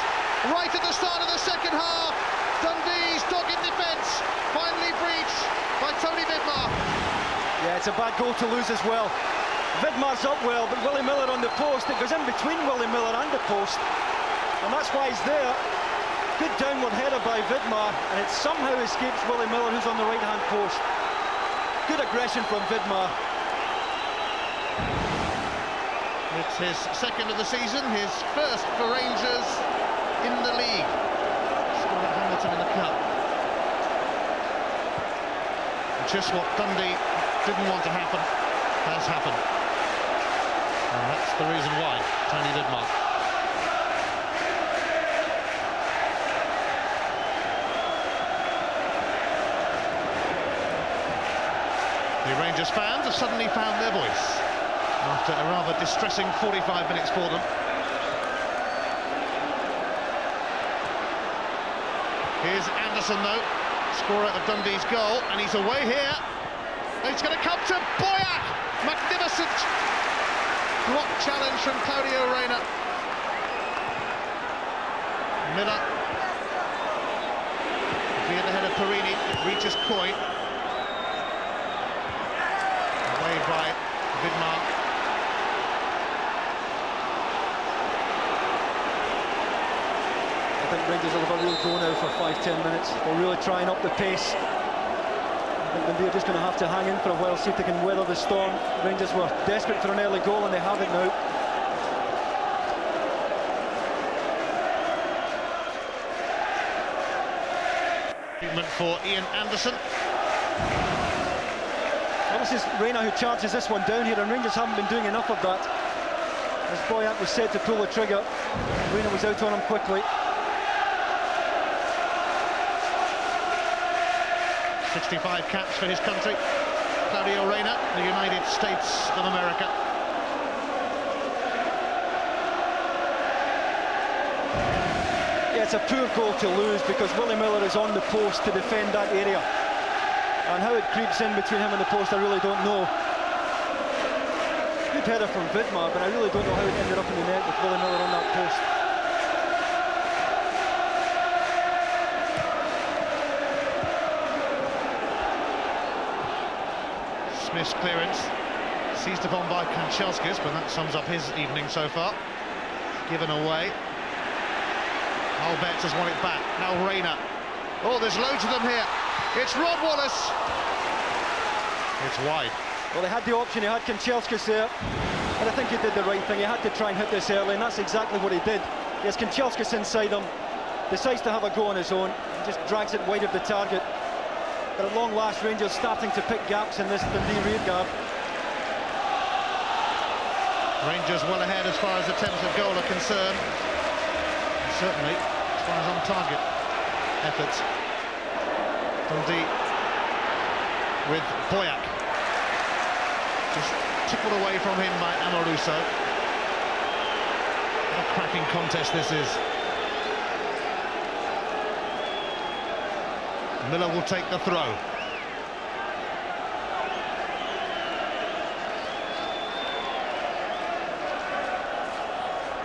right at the start of the second half. Dundee's dogged defence finally breached by Tony Vidmar. Yeah, it's a bad goal to lose as well. Vidmar's up well, but Willie Miller on the post. It goes in between Willie Miller and the post, and that's why he's there. Good downward header by Vidmar, and it somehow escapes Willie Miller, who's on the right-hand post. Good aggression from Vidmar. It's his second of the season, his first for Rangers in the league. Scored at Hamilton in the Cup. And just what Dundee didn't want to happen has happened. And that's the reason why, Tony Vidmar. The Rangers fans have suddenly found their voice after a rather distressing 45 minutes for them. Here's Anderson though, scorer of Dundee's goal, and he's away here. And it's going to come to Boyack! Magnificent block challenge from Claudio Reyna. Miller. Cleared ahead of Perini, it reaches Coyne. Away by Vidmar. I think Rangers will have a real go now for 5-10 minutes. They're really trying up the pace. I think Dundee are just going to have to hang in for a while, see if they can weather the storm. Rangers were desperate for an early goal, and they have it now. Treatment for Ian Anderson. Well, this is Reyna who charges this one down here, and Rangers haven't been doing enough of that. As Boyack was set to pull the trigger, Reyna was out on him quickly. 65 caps for his country, Claudio Reyna, the United States of America. Yeah, it's a poor goal to lose because Willie Miller is on the post to defend that area. And how it creeps in between him and the post, I really don't know. Good header from Vidmar, but I really don't know how it ended up in the net with Willie Miller on that post. Smith's clearance, seized upon by Kanchelskis, but that sums up his evening so far. Given away. Alberts has won it back. Now Reyna. Oh, there's loads of them here. It's Rod Wallace. It's wide. Well, they had the option. He had Kanchelskis there, and I think he did the right thing. He had to try and hit this early, and that's exactly what he did. He has Kanchelskis inside him, decides to have a go on his own, and just drags it wide of the target. But at long last, Rangers starting to pick gaps in this Dundee rearguard. Rangers well ahead as far as attempts at goal are concerned. And certainly as far as on-target efforts. Dundee with Boyack. Just tickled away from him by Amoruso. What a cracking contest this is. Miller will take the throw.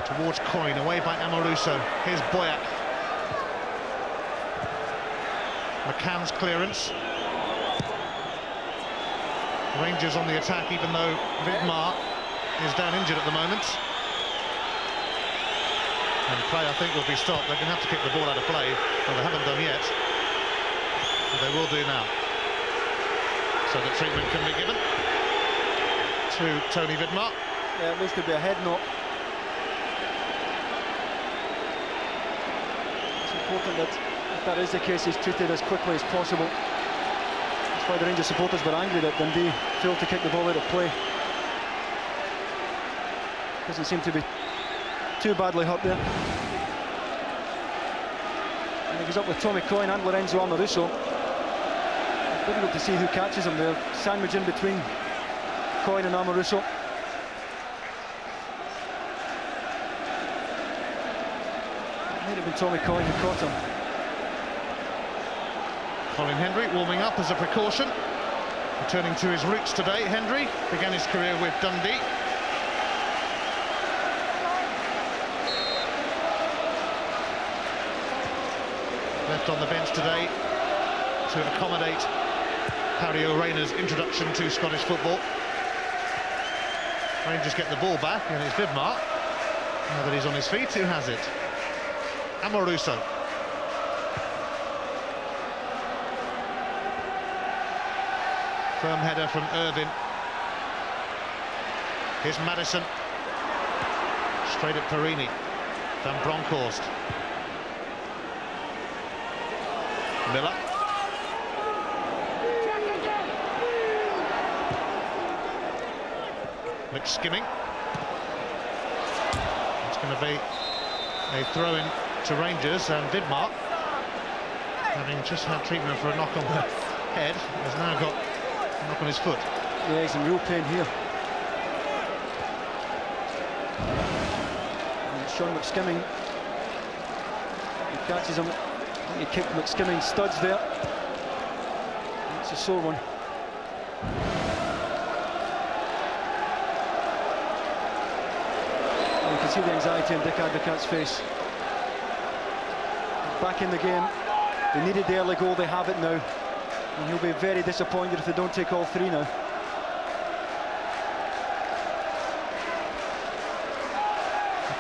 Towards Coyne, away by Amoruso. Here's Boyack. McCann's clearance. Rangers on the attack, even though Vidmar is down injured at the moment. And play, I think, will be stopped. They're going to have to kick the ball out of play. Well, they haven't done yet. They will do now, so the treatment can be given to Tony Vidmar. Yeah, it looks to be a head knock. It's important that if that is the case, he's treated as quickly as possible. That's why the Rangers supporters were angry that Dundee failed to kick the ball out of play. Doesn't seem to be too badly hurt there. And he goes up with Tommy Coyne and Lorenzo Amoruso. Difficult to see who catches him there. Sandwich in between Coyne and Amoruso. It might have been Tommy Coyne who caught him. Colin Hendry warming up as a precaution. Returning to his roots today, Hendry began his career with Dundee. Left on the bench today to accommodate Harry O'Rayner's introduction to Scottish football. Rangers get the ball back, and it's Vidmar. Now that he's on his feet, who has it? Amoruso. Firm header from Irvine. Here's Madison. Straight at Perini. Van Bronckhorst. Miller. McSkimming. It's going to be a throw-in to Rangers, and Vidmar, having just had treatment for a knock on the head, has now got a knock on his foot. Yeah, he's in real pain here. And Sean McSkimming, he catches him. He kicked McSkimming studs there. It's a sore one. And you can see the anxiety in Dick Advocat's face. Back in the game. They needed the early goal, they have it now. And he'll be very disappointed if they don't take all three now.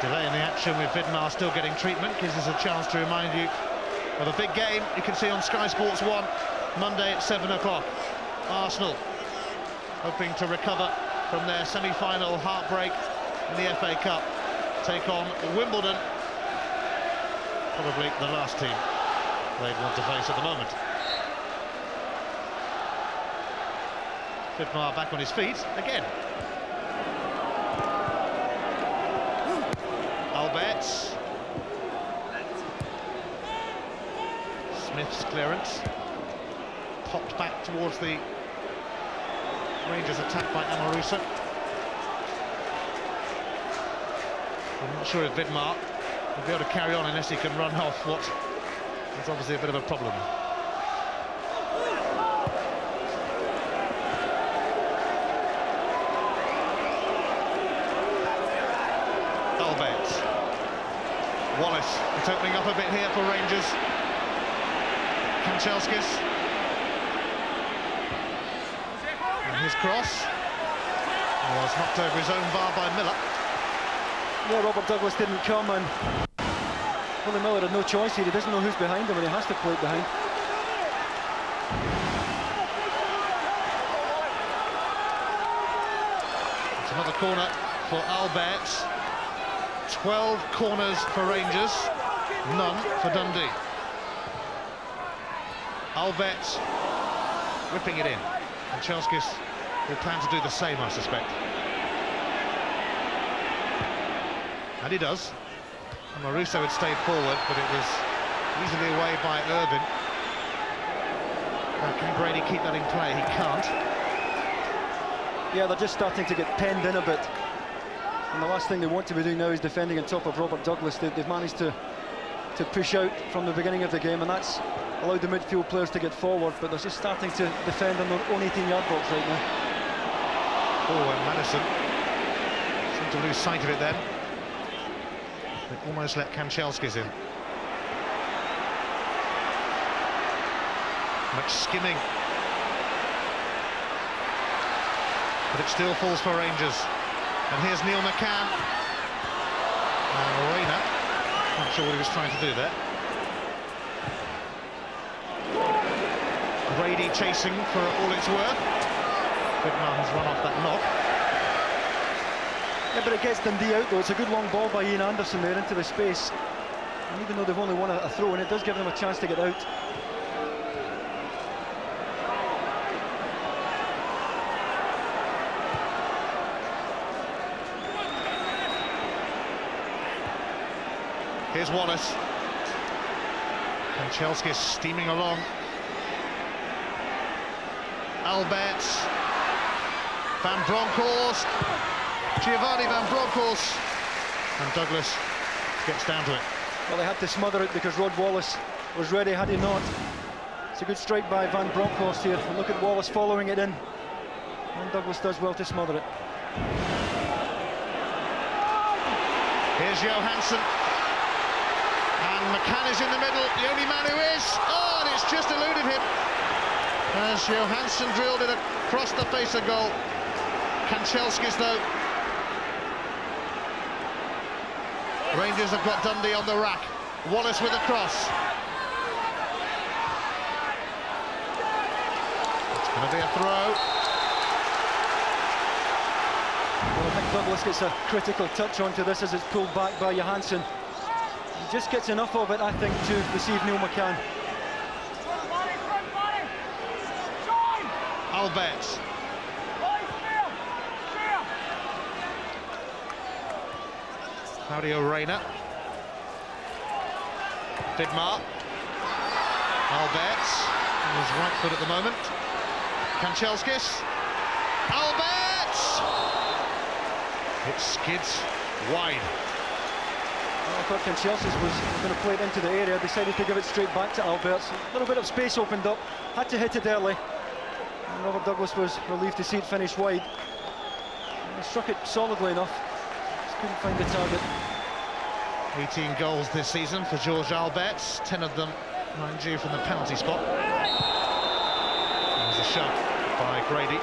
Delay in the action with Vidmar still getting treatment gives us a chance to remind you of a big game you can see on Sky Sports 1 Monday at 7 o'clock. Arsenal hoping to recover from their semi-final heartbreak in the FA Cup. Take on Wimbledon, probably the last team they'd want to face at the moment. Vidmar back on his feet again. Alberts. Smith's clearance. Popped back towards the Rangers attack by Amoruso. I'm not sure if Vidmar will be able to carry on unless he can run off what is obviously a bit of a problem. Alberts. Wallace, it's opening up a bit here for Rangers. Kanchelskis. And his cross was knocked over his own bar by Miller. Yeah, Robert Douglas didn't come, and Willie Miller had no choice here. He doesn't know who's behind him and he has to play it behind. It's another corner for Alberts. 12 corners for Rangers, none for Dundee. Alberts whipping it in, and Chelskis will plan to do the same, I suspect. And he does. And Maruso had stayed forward, but it was easily away by Irvine. Can Brady keep that in play? He can't. Yeah, they're just starting to get penned in a bit. And the last thing they want to be doing now is defending on top of Robert Douglas. They've managed to push out from the beginning of the game, and that's allowed the midfield players to get forward, but they're just starting to defend on their own 18-yard box right now. Oh, and Madison seemed to lose sight of it then. They almost let Kanchelskis in. McSkimming. But it still falls for Rangers. And here's Neil McCann. And Rayner, not sure what he was trying to do there. Brady chasing for all it's worth. Vidmar has run off that knock. Yeah, but it gets Dundee out though. It's a good long ball by Ian Anderson there into the space. And even though they've only won a throw, and it does give them a chance to get out. Here's Wallace. And Chelskis steaming along. Alberts. Van Bronckhorst. Giovanni Van Bronckhorst. And Douglas gets down to it. Well, they had to smother it because Rod Wallace was ready, had he not. It's a good strike by Van Bronckhorst here. And look at Wallace following it in. And Douglas does well to smother it. Here's Johansson. And McCann is in the middle, the only man who is. Oh, and it's just eluded him. As Johansson drilled it across the face of goal. Kanchelskis, though. Rangers have got Dundee on the rack. Wallace with a cross. It's going to be a throw. Well, I think Douglas gets a critical touch onto this as it's pulled back by Johansson. He just gets enough of it, I think, to deceive Neil McCann. Alberts. Claudio Reyna. Vidmar. Alberts on his right foot at the moment. Kanchelskis. Alberts! It skids wide. Well, I thought Kanchelskis was going to play it into the area. Decided to give it straight back to Alberts. A little bit of space opened up. Had to hit it early. And Robert Douglas was relieved to see it finish wide. He struck it solidly enough. Just couldn't find the target. 18 goals this season for George Alberts, 10 of them, mind you, from the penalty spot. There's a shove by Grady.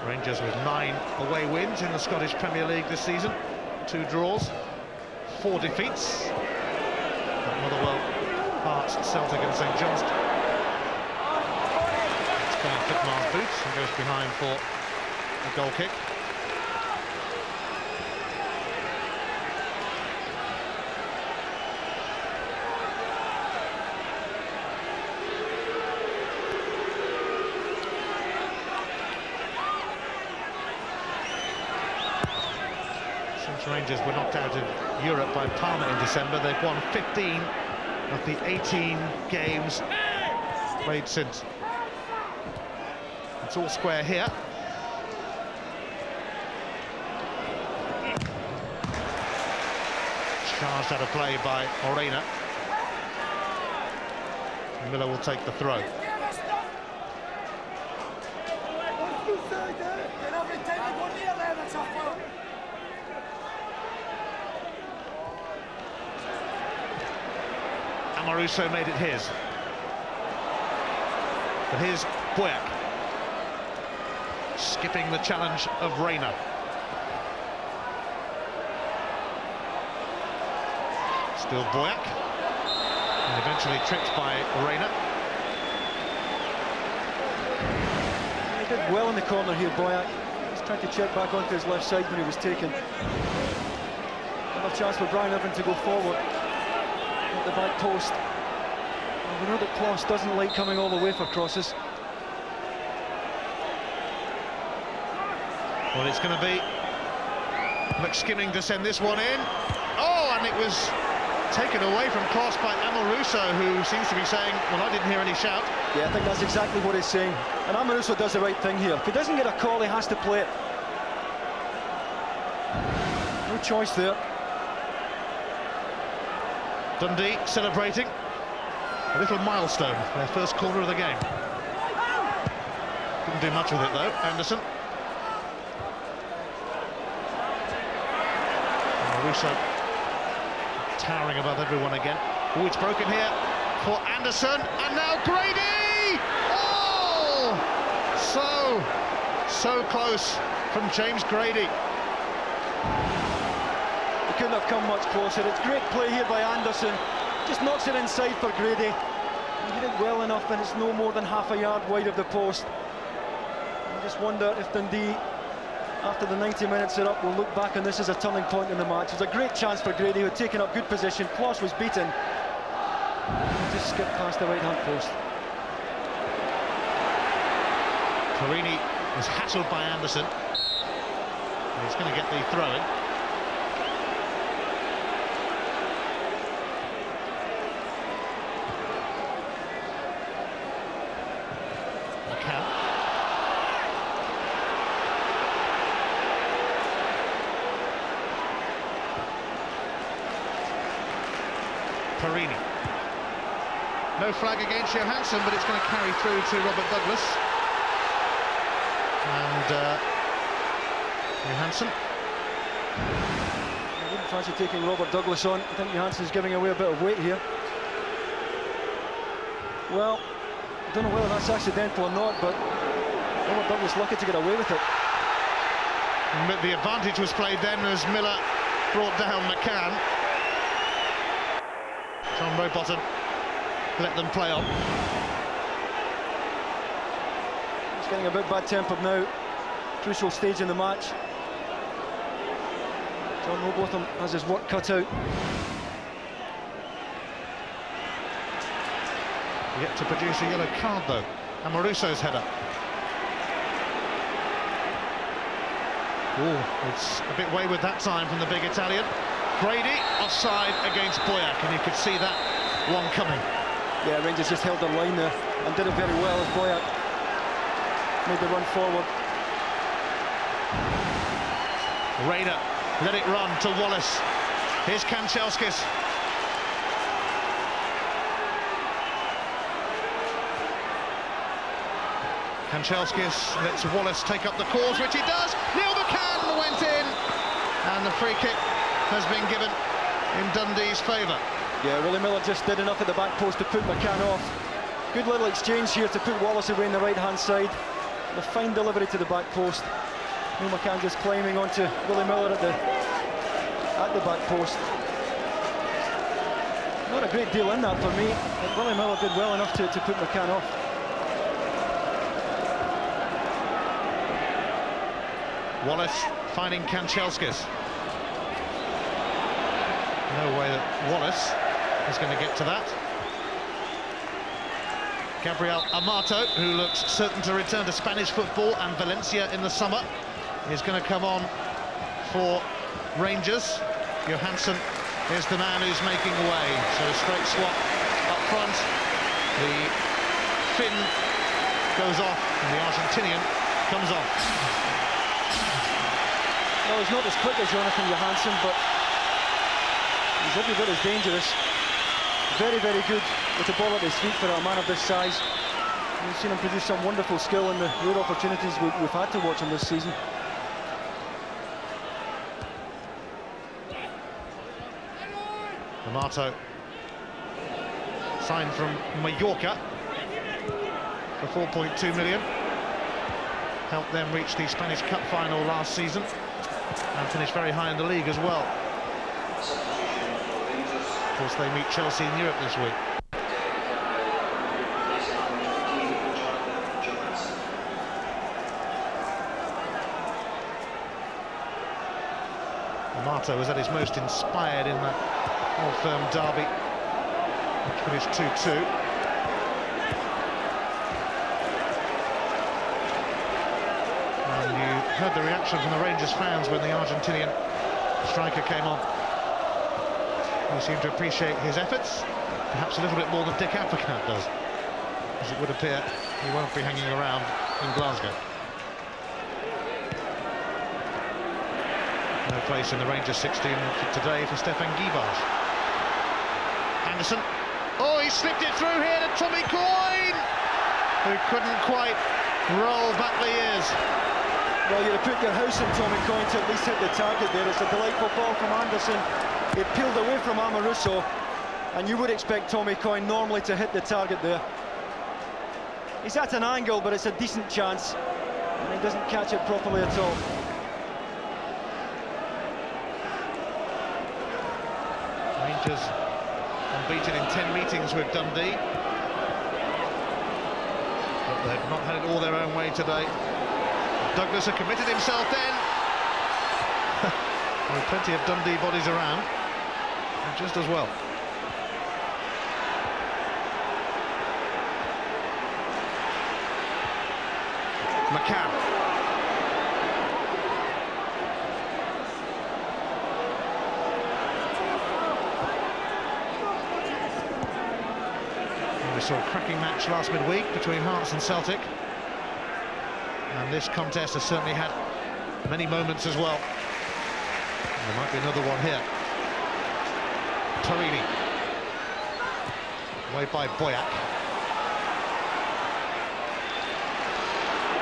Rangers with 9 away wins in the Scottish Premier League this season. 2 draws, 4 defeats. At Motherwell, Hearts, Celtic and St Johnstone. Vidmar's boots and goes behind for a goal kick. Since Rangers were knocked out of Europe by Parma in December, they've won 15 of the 18 games played since. It's all square here. Charged out of play by Orena. Miller will take the throw. Amoruso made it his. But here's Boyack. Skipping the challenge of Reyna. Still Boyack. And eventually tricked by Reyna. He did well in the corner here, Boyack. He's trying to check back onto his left side when he was taken. Another chance for Brian Irvine to go forward at the back post. And we know that Kloss doesn't like coming all the way for crosses. Well, it's going to be McSkinning to send this one in. Oh, and it was taken away from Kloss by Amoruso, who seems to be saying, well, I didn't hear any shout. Yeah, I think that's exactly what he's saying. And Amoruso does the right thing here. If he doesn't get a call, he has to play it. No choice there. Dundee celebrating. A little milestone, their first corner of the game. Couldn't do much with it, though, Anderson. Russo towering above everyone again. Oh, it's broken here for Anderson, and now Grady! Oh! So close from James Grady. He couldn't have come much closer. It's great play here by Anderson. Just knocks it inside for Grady. He did it well enough, and it's no more than half a yard wide of the post. I just wonder if Dundee, after the 90 minutes are up, we'll look back on this as a turning point in the match. It was a great chance for Grady, who had taken up good position. Kloss was beaten. He just skipped past the right-hand post. Carini was hassled by Anderson. He's going to get the throw-in. Perini. No flag against Johansson, but it's going to carry through to Robert Douglas. And Johansson. I wouldn't fancy taking Robert Douglas on. I think Johansson's giving away a bit of weight here. Well, I don't know whether that's accidental or not, but Robert Douglas lucky to get away with it. But the advantage was played then as Miller brought down McCann. John Rowbottom let them play on. He's getting a bit bad-tempered now. Crucial stage in the match. John Rowbottom has his work cut out. Yet to produce a yellow card though. Amoruso's header. Oh, it's a bit wayward that time from the big Italian. Brady offside against Boyack, and you could see that one coming. Yeah, Rangers just held their line there and did it very well as Boyack made the run forward. Raider let it run to Wallace. Here's Kanchelskis. Kanchelskis lets Wallace take up the cause, which he does. Neil McCann went in, and the free kick has been given in Dundee's favour. Yeah, Willie Miller just did enough at the back post to put McCann off. Good little exchange here to put Wallace away on the right-hand side. The fine delivery to the back post. Neil McCann just climbing onto Willie Miller at the back post. Not a great deal in that for me, but Willie Miller did well enough to put McCann off. Wallace finding Kanchelskis. No way that Wallace is going to get to that. Gabriel Amato, who looks certain to return to Spanish football and Valencia in the summer, is going to come on for Rangers. Johansson is the man who's making way. So a straight swap up front. The Finn goes off and the Argentinian comes on. Well, he's not as quick as Jonathan Johansson, but he's every bit as dangerous. Very, very good with the ball at his feet for a man of this size. We've seen him produce some wonderful skill in the rare opportunities we've had to watch him this season. Amato signed from Mallorca for 4.2 million. Helped them reach the Spanish Cup final last season and finish very high in the league as well. Of course, they meet Chelsea in Europe this week. Amato was at his most inspired in that Old Firm derby, which finished 2-2. And you heard the reaction from the Rangers fans when the Argentinian striker came on. They seem to appreciate his efforts, perhaps a little bit more than Dick Advocaat does, as it would appear he won't be hanging around in Glasgow. No place in the Rangers 16 today for Stefan Guibas. Anderson, oh, he slipped it through here to Tommy Coyne, who couldn't quite roll back the ears. Well, you'd have put your house on Tommy Coyne to at least hit the target there. It's a delightful ball from Anderson. It peeled away from Amoruso, and you would expect Tommy Coyne normally to hit the target there. He's at an angle, but it's a decent chance, and he doesn't catch it properly at all. Rangers unbeaten in 10 meetings with Dundee, but they've not had it all their own way today. Douglas had committed himself then. There were plenty of Dundee bodies around, and just as well. McCann. We saw a cracking match last midweek between Hearts and Celtic, and this contest has certainly had many moments as well. There might be another one here. Torrini. Away by Boyack.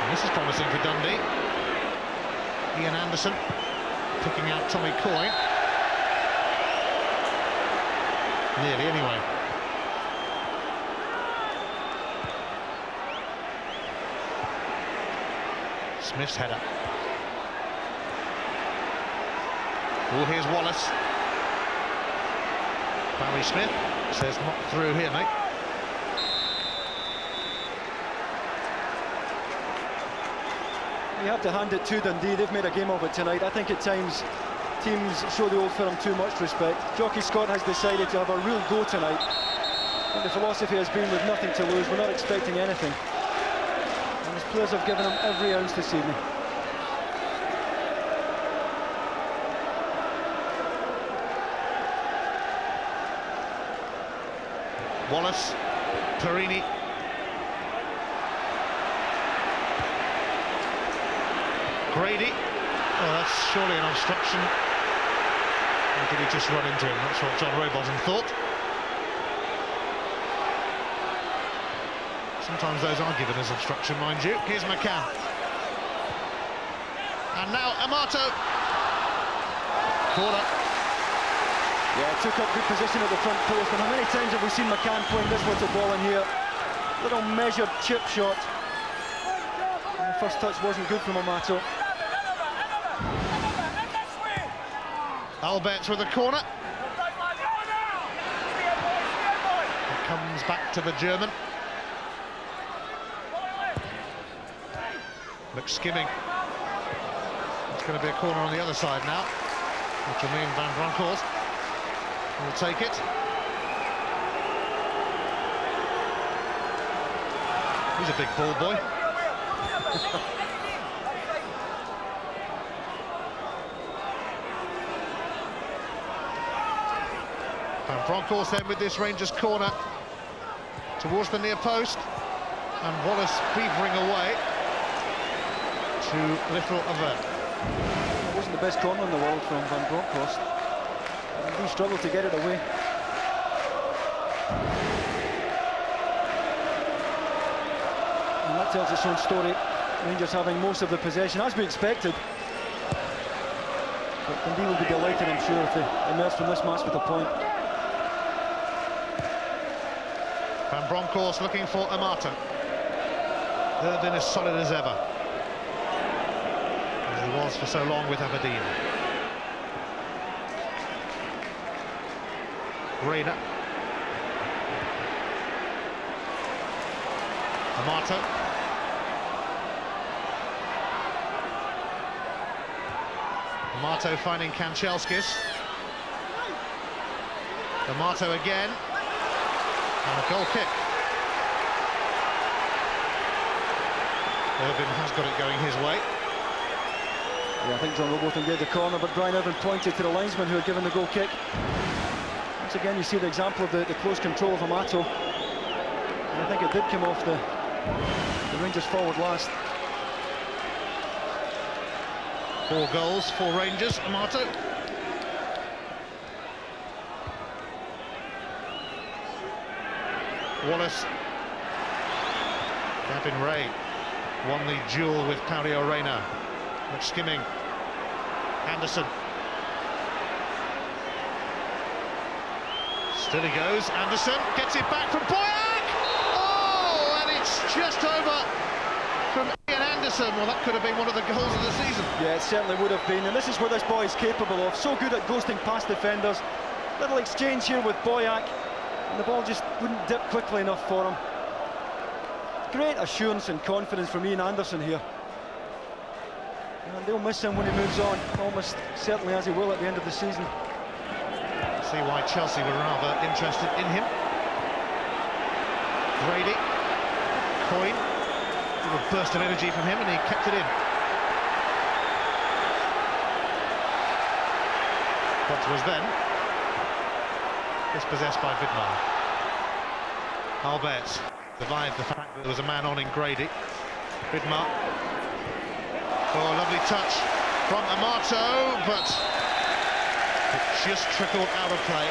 And this is promising for Dundee. Ian Anderson picking out Tommy Coyne. Nearly, anyway. Smith's header. Oh, here's Wallace. Barry Smith says not through here, mate. You have to hand it to Dundee. They've made a game of it tonight. I think at times teams show the Old Firm too much respect. Jockey Scott has decided to have a real go tonight. And the philosophy has been with nothing to lose. We're not expecting anything. And his players have given him every ounce this evening. Wallace, Perini. Grady. Oh, that's surely an obstruction. Or did he just run into him? That's what John Rowbottom thought. Sometimes those are given as obstruction, mind you. Here's McCann. And now Amato. Corner. Yeah, took up good position at the front post. And how many times have we seen McCann playing this little ball in here? Little measured chip shot. And the first touch wasn't good from Amato. Alberts with a corner. It comes back to the German. Looks skimming. It's going to be a corner on the other side now, which will mean Van Bronckhorst will take it. He's a big ball boy. Van Bronckhorst then with this Rangers corner towards the near post, and Wallace beavering away to little avail. It wasn't the best corner in the world from Van Bronckhorst. He struggled to get it away. And that tells its own story. Rangers having most of the possession, as we expected. But Dundee will be delighted, I'm sure, if they emerge from this match with a point. Van Bronckhorst looking for Amato. Irvine as solid as ever, as he was for so long with Aberdeen. Rayner. Amato. Amato finding Kanchelskis. Amato again. And a goal kick. Irvine has got it going his way. Yeah, I think John Rowbottom gave the corner, but Brian Irvine pointed to the linesman who had given the goal kick. Once again, you see the example of the close control of Amato. And I think it did come off the Rangers forward last. 4 goals for Rangers, Amato. Wallace. Gavin Ray won the duel with Paurio Reyna. Looks skimming. Anderson. Still he goes. Anderson gets it back from Boyack. Oh, and it's just over from Ian Anderson. Well, that could have been one of the goals of the season. Yeah, it certainly would have been. And this is what this boy is capable of. So good at ghosting past defenders. Little exchange here with Boyack. And the ball just wouldn't dip quickly enough for him. Great assurance and confidence from Ian Anderson here. And they'll miss him when he moves on, almost certainly as he will at the end of the season. See why Chelsea were rather interested in him. Grady. Coyne. A little burst of energy from him, and he kept it in. What was then dispossessed by Vidmar. Alberts survived the fact that there was a man on in Grady. Vidmar. Oh, lovely touch from Amato, but it just trickled out of play.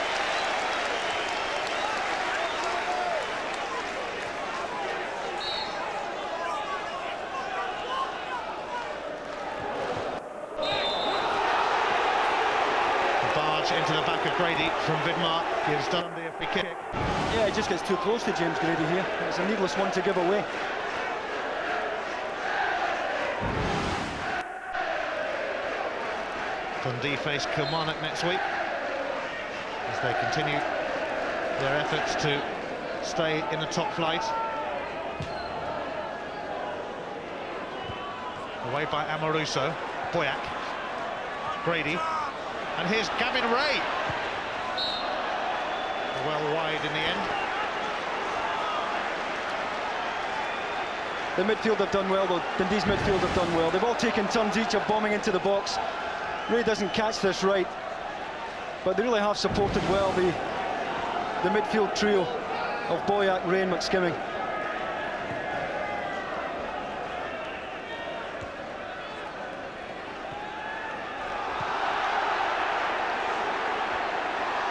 Marker Grady from Vidmar gives Dundee a free kick. Yeah, he just gets too close to James Grady here. It's a needless one to give away. Dundee face Kilmarnock next week as they continue their efforts to stay in the top flight. Away by Amoruso, Boyack, Grady, and here's Gavin Ray. Well wide in the end. The midfield have done well though, Dundee's midfield have done well. They've all taken turns each of bombing into the box. Ray doesn't catch this right, but they really have supported well the midfield trio of Boyack, Ray and McSkimming.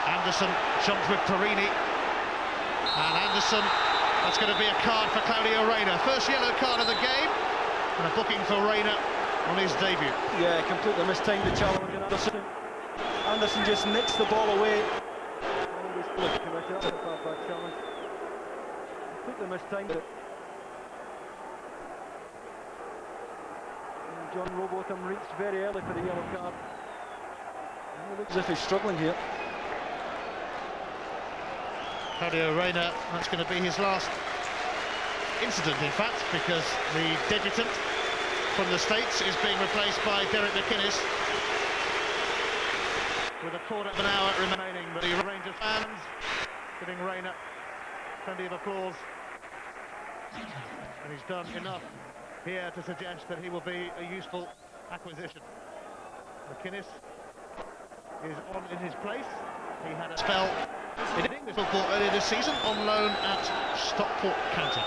Anderson jumped with Perini, and Anderson, that's going to be a card for Claudio Reyna. First yellow card of the game, and a booking for Reyna on his debut. Yeah, completely mistimed the challenge. Anderson just nicks the ball away. Completely mistimed it. And John Robotham reached very early for the yellow card. It looks as if he's struggling here. Claudio Reyna, that's going to be his last incident, in fact, because the debutant from the States is being replaced by Derek McInnes with a quarter of an hour remaining. But the Rangers fans giving Reyna plenty of applause, and he's done enough here to suggest that he will be a useful acquisition. McInnes is on in his place. He had a spell in English football earlier this season on loan at Stockport County.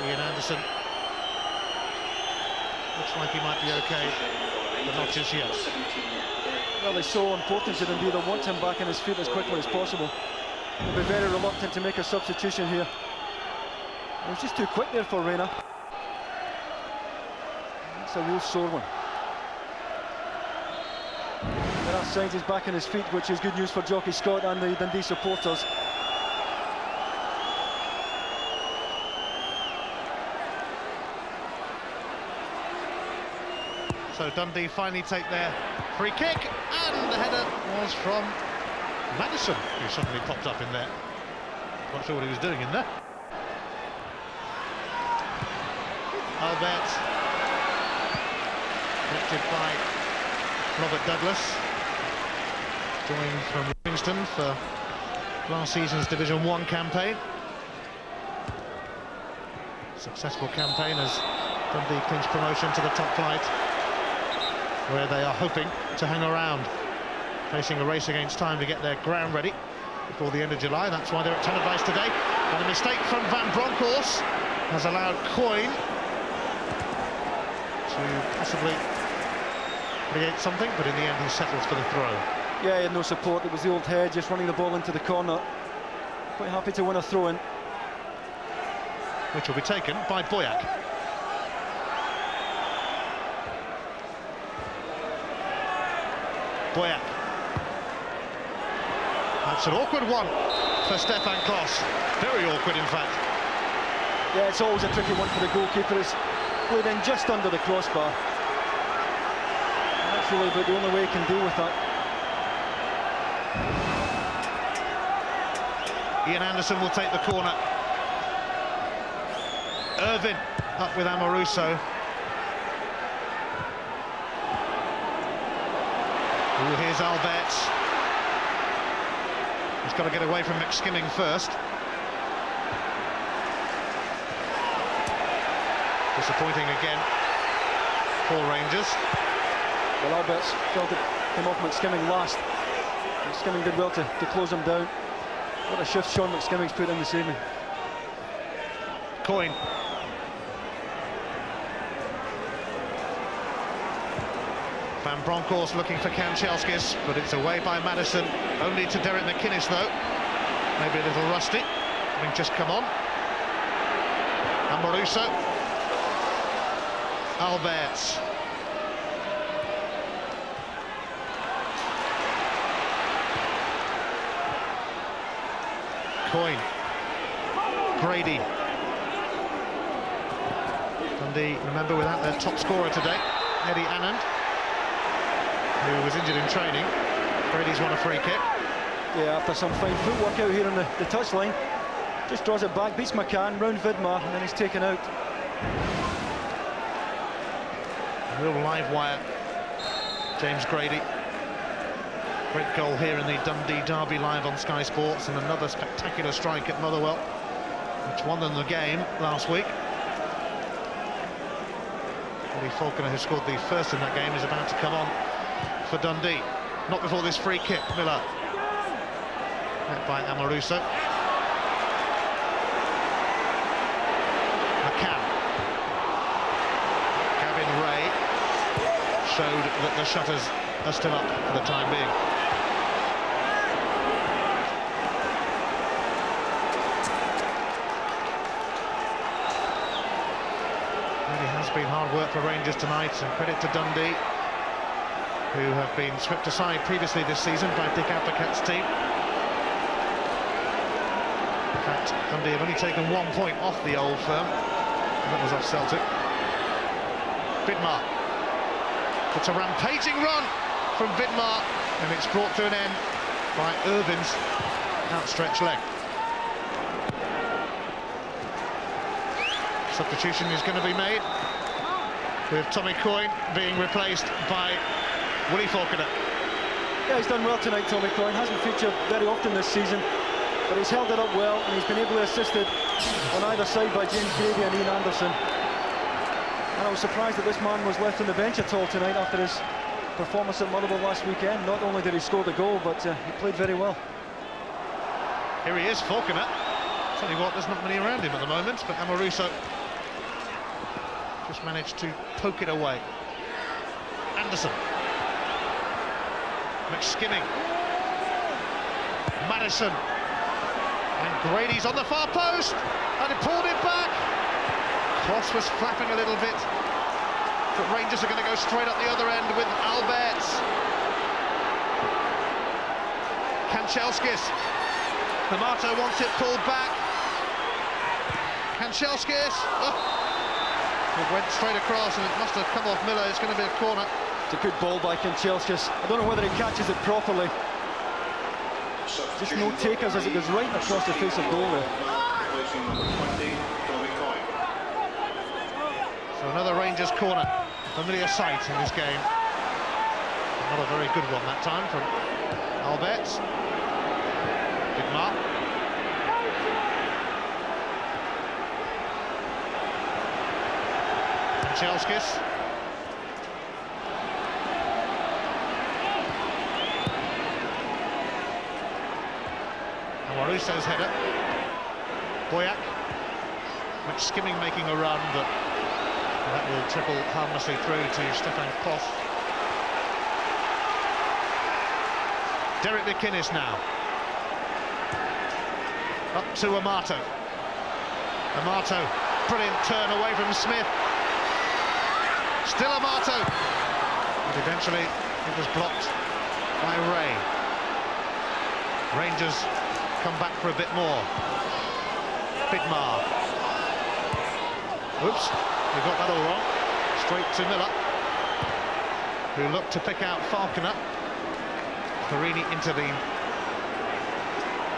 Ian Anderson looks like he might be okay, but not just yet. Well, it's so important to Dundee. They want him back on his feet as quickly as possible. They'll be very reluctant to make a substitution here. It was just too quick there for Reyna. That's a real sore one. That signs he's back on his feet, which is good news for Jockey Scott and the Dundee supporters. So Dundee finally take their free kick, and the header was from Madison, who suddenly popped up in there. Not sure what he was doing in there. Albert, connected by Robert Douglas, joined from Livingston for last season's Division 1 campaign. Successful campaign as Dundee clinched promotion to the top flight, where they are hoping to hang around, facing a race against time to get their ground ready before the end of July. That's why they're at Tenerife today. And a mistake from Van Bronckhorst has allowed Coyne to possibly create something, but in the end he settles for the throw. Yeah, he had no support. It was the old head just running the ball into the corner. Quite happy to win a throw-in, which will be taken by Boyack. Boyack. That's an awkward one for Stefan Klos. Very awkward, in fact. Yeah, it's always a tricky one for the goalkeeper. It's played in just under the crossbar. And that's really about the only way he can deal with that. Ian Anderson will take the corner. Irvin up with Amoruso. Ooh, here's Albert. He's got to get away from McSkimming first. Disappointing again for Rangers. Well, Albert's felt it came off McSkimming last. McSkimming did well to close him down. What a shift Sean McSkimming's put in this evening. Coyne. Van Bronckhorst looking for Kanchelskis, but it's away by Madison. Only to Derek McInnes, though. Maybe a little rusty, having just come on. Amoruso. Alberts. Coyne. Grady. Dundee, remember, without their top scorer today, Eddie Anand, who was injured in training. Brady's won a free kick. Yeah, after some fine footwork out here on the touchline. Just draws it back, beats McCann, round Vidmar, and then he's taken out. Real live wire, James Grady. Great goal here in the Dundee derby live on Sky Sports, and another spectacular strike at Motherwell, which won them the game last week. Willie Falconer, who scored the first in that game, is about to come on for Dundee. Not before this free kick. Miller. Met by Amoruso. McCann. Gavin Ray showed that the shutters are still up for the time being. Really has been hard work for Rangers tonight, and credit to Dundee, who have been swept aside previously this season by Dick Advocat's team. In fact, Dundee have only taken 1 point off the Old Firm, and that was off Celtic. Vidmar puts a rampaging run from Vidmar, and it's brought to an end by Irvin's outstretched leg. Substitution is going to be made, with Tommy Coyne being replaced by Willie Falconer. Yeah, he's done well tonight, Tommy Coyne. Hasn't featured very often this season, but he's held it up well, and he's been ably assisted on either side by James Grady and Ian Anderson. And I was surprised that this man was left on the bench at all tonight after his performance at Motherwell last weekend. Not only did he score the goal, but he played very well. Here he is, Falconer. Tell you what, there's not many around him at the moment, but Amoruso just managed to poke it away. Anderson. McSkimming. Madison. And Grady's on the far post, and he pulled it back. Cross was flapping a little bit, but Rangers are going to go straight up the other end with Alberts. Kanchelskis. Amato wants it pulled back. Kanchelskis. Oh. It went straight across, and it must have come off Miller. It's going to be a corner. It's a good ball by Kanchelskis. I don't know whether he catches it properly. Just no takers as it goes right across the face of goal there. So another Rangers corner, familiar sight in this game. Not a very good one that time from Alberts. Vidmar. Kanchelskis. Amoruso's header. Boyack. McSkimming making a run, but that will trickle harmlessly through to Stefan Kos. Derek McInnes now. Up to Amato. Amato, brilliant turn away from Smith. Still Amato. But eventually it was blocked by Ray. Rangers come back for a bit more. Vidmar. Oops, we got that all wrong. Straight to Miller, who looked to pick out Falconer. Perini intervened.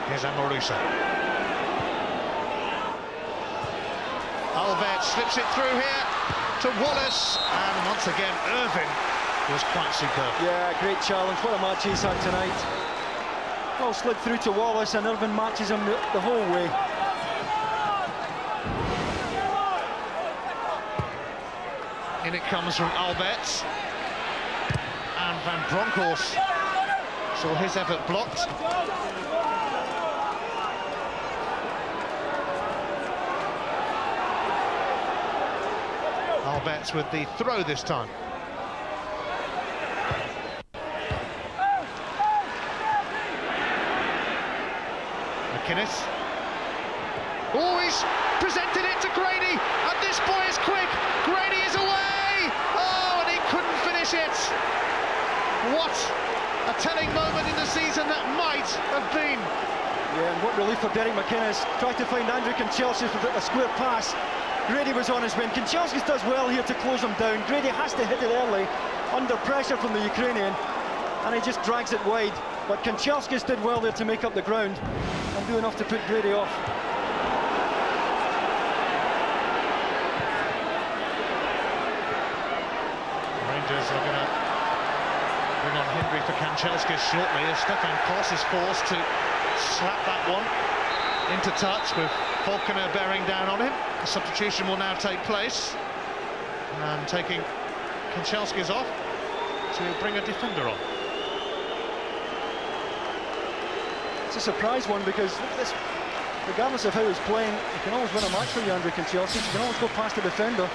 Here's Amoruso. Albert slips it through here to Wallace, and once again Irvin was quite superb. Yeah, great challenge. What a match he's had tonight. Well slid through to Wallace, and Irvin matches him the whole way. In it comes from Alberts, and Van Bronckhorst saw his effort blocked. Alberts with the throw this time. McInnes. Oh, he's presented it to Grady, and this boy is quick. Grady is away. Oh, and he couldn't finish it. What a telling moment in the season that might have been. Yeah, and what relief for Derek McInnes. Tried to find Andrew Kanchelskis with a square pass. Grady was on his wing. Kanchelskis does well here to close him down. Grady has to hit it early, under pressure from the Ukrainian, and he just drags it wide. But Kanchelskis did well there to make up the ground and do enough to put Grady off. Rangers are going to bring on Hendry for Kanchelskis shortly as Stefan Kos is forced to slap that one into touch with Falconer bearing down on him. The substitution will now take place, and taking Kanchelskis off to bring a defender on. It's a surprise one because this, regardless of how he's playing, you can always win a match for you, Andrew Kanchelskis. You can always go past the defender.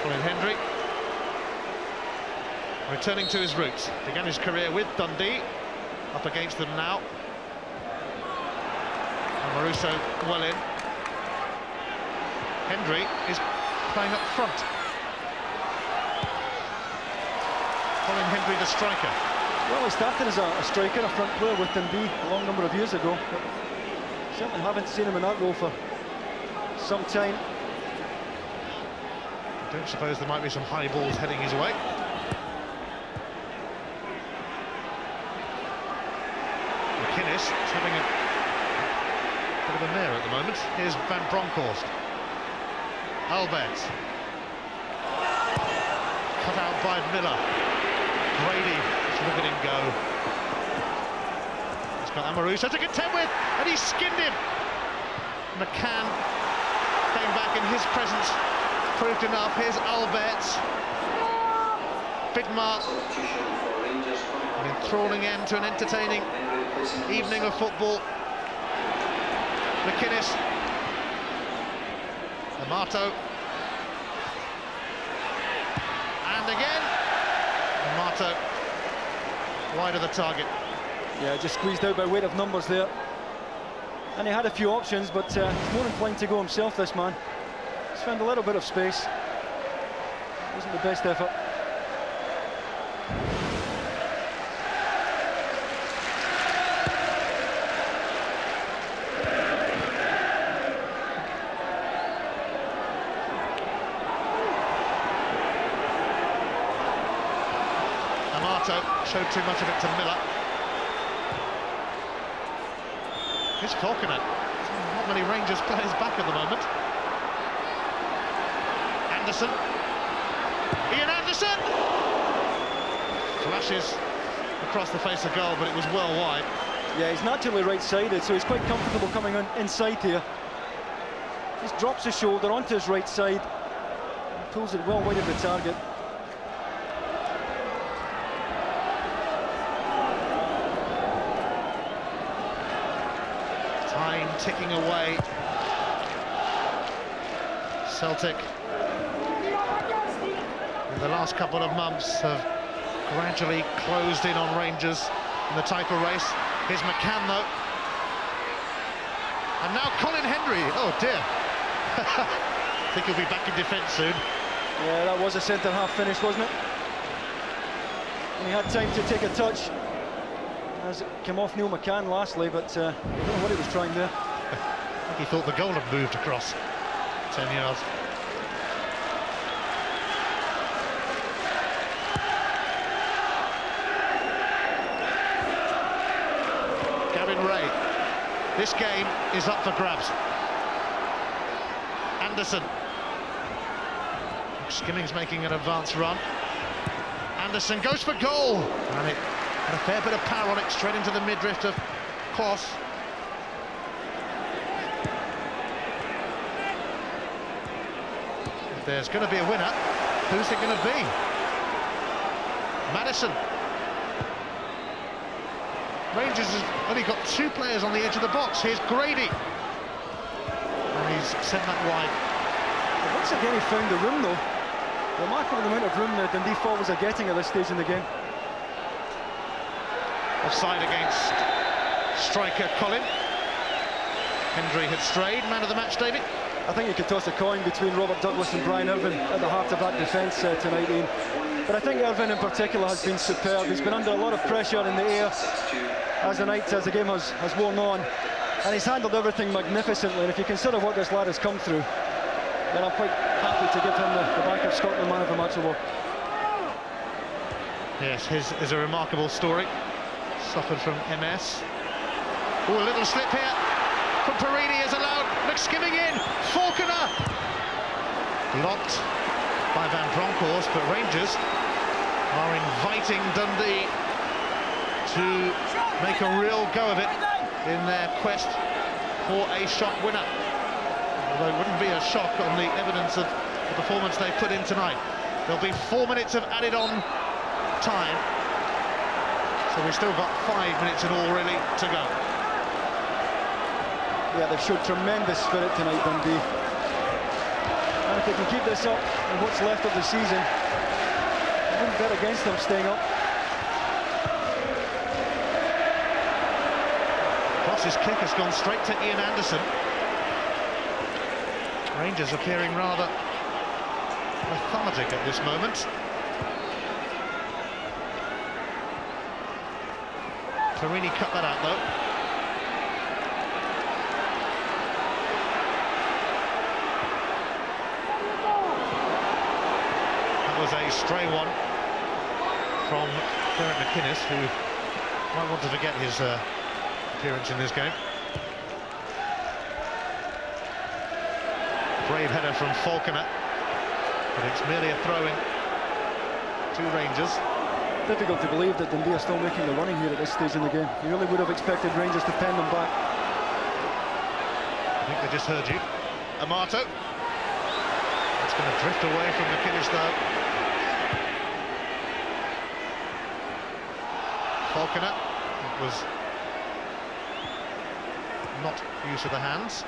Colin Hendry returning to his roots. Began his career with Dundee, up against them now. And Maruso well in. Hendry is playing up front. Colin Hendry, the striker. Well, he started as a striker, a front player with Dundee a long number of years ago, but certainly haven't seen him in that role for some time. I don't suppose there might be some high balls heading his way. McInnes is having a bit of a mare at the moment. Here's Van Bronckhorst. Albert. Cut out by Miller. Brady, look at him go. He's got Amaruso to contend with, and he skinned him. McCann came back, in his presence proved enough. Here's Albert. Vidmar. An enthralling end to an entertaining evening of football. McInnes. Amato. And again. Amato. Wide of the target. Yeah, just squeezed out by weight of numbers there. And he had a few options, but he's more inclined to go himself, this man. He's found a little bit of space. Wasn't the best effort. Amato showed too much of it to Miller. Here's Falconer. Not many Rangers players back at the moment. Anderson. Ian Anderson! Flashes across the face of goal, but it was well wide. Yeah, he's naturally right-sided, so he's quite comfortable coming on inside here. Just drops his shoulder onto his right side and pulls it well wide of the target. Time ticking away. Celtic, in the last couple of months, have gradually closed in on Rangers in the title race. Here's McCann, though. And now Colin Hendry. Oh, dear. I think he'll be back in defence soon. Yeah, that was a centre-half finish, wasn't it? And he had time to take a touch as it came off Neil McCann lastly, but I don't know what he was trying there. I think he thought the goal had moved across 10 yards. Gavin Ray. This game is up for grabs. Anderson. Skimming's making an advance run. Anderson goes for goal, and it had a fair bit of power on it, straight into the midriff of Klos. If there's going to be a winner, who's it going to be? Madison. Rangers have only got two players on the edge of the box. Here's Grady. And he's sent that wide. Once again, he found the room, though. Remarkable amount of room that Dundee forwards are getting at this stage in the game. Offside against striker Colin. Hendry had strayed. Man of the match, David? I think you could toss a coin between Robert Douglas and Brian Irvine at the heart of that defence tonight, Ian. But I think Irvine in particular has been superb. He's been under a lot of pressure in the air as the game has worn on, and he's handled everything magnificently. And if you consider what this lad has come through, then I'm quite happy to give him the Bank of Scotland Man of the Match award. Yes, his is a remarkable story. Suffered from MS. Oh, a little slip here from Perini is allowed. McSkimming in. Falconer blocked by Van Bronckhorst, but Rangers are inviting Dundee to make a real go of it in their quest for a shot winner. Although it wouldn't be a shock on the evidence of the performance they've put in tonight. There'll be 4 minutes of added on time, so we've still got 5 minutes in all really to go. Yeah, they've showed tremendous spirit tonight, Dundee. And if they can keep this up in what's left of the season, I wouldn't bet against them staying up. Cross's kick has gone straight to Ian Anderson. Rangers appearing rather lethargic at this moment. Perini cut that out though. That was a stray one from Derek McInnes, who might want to forget his appearance in this game. Brave header from Falconer, but it's merely a throw-in to Rangers. Difficult to believe that Dundee are still making the running here at this stage in the game. You really would have expected Rangers to pen them back. I think they just heard you. Amato. It's going to drift away from McInnes though. Falconer was not use of the hands.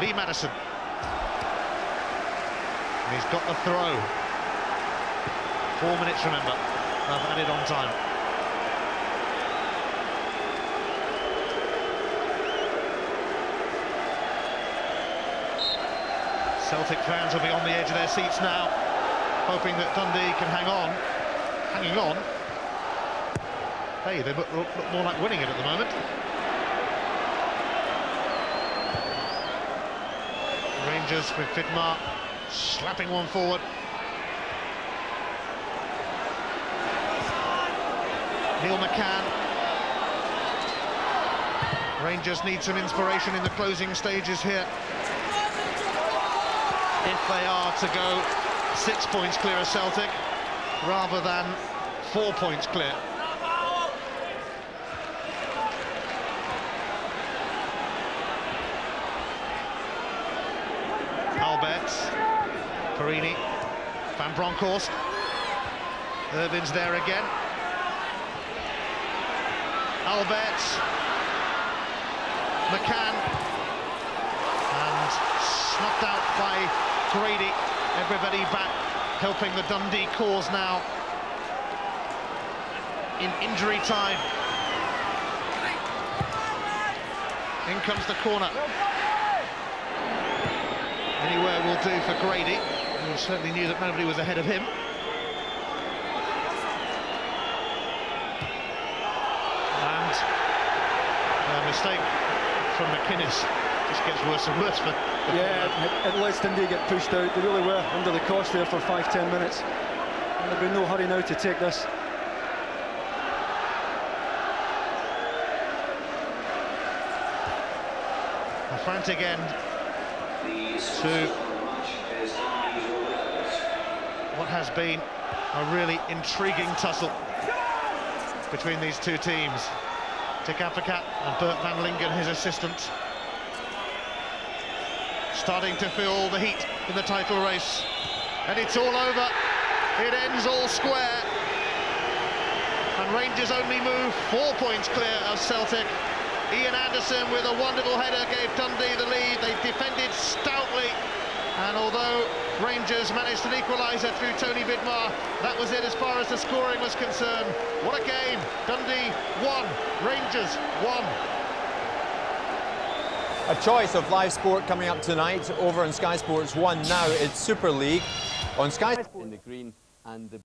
Lee Madison. And he's got the throw. 4 minutes, remember, of added on time. Celtic fans will be on the edge of their seats now, hoping that Dundee can hang on. Hanging on. Hey, they look more like winning it at the moment. Rangers with Vidmar slapping one forward. Neil McCann. Rangers need some inspiration in the closing stages here if they are to go 6 points clear of Celtic rather than 4 points clear. Alberts, Perini, Van Bronckhorst, Irvine's there again. Alberts, McCann, and snuffed out by Grady. Everybody back helping the Dundee cause now in injury time. In comes the corner. Anywhere will do for Grady. He certainly knew that nobody was ahead of him. Mistake from McInnes just gets worse and worse for the yeah, it lets Dundee get pushed out. They really were under the cost there for 5-10 minutes, and there'll be no hurry now to take this. A frantic end to what has been a really intriguing tussle between these two teams. Dick Advocat and Bert van Lingen, his assistant, starting to feel the heat in the title race, and it's all over. It ends all square, and Rangers only move 4 points clear of Celtic. Ian Anderson with a wonderful header gave Dundee the lead. They defended stoutly, and although Rangers managed an equaliser through Tony Vidmar, that was it as far as the scoring was concerned. What a game. Dundee 1, Rangers 1. A choice of live sport coming up tonight over on Sky Sports 1 now. It's Super League on Sky Sports. In the green and the...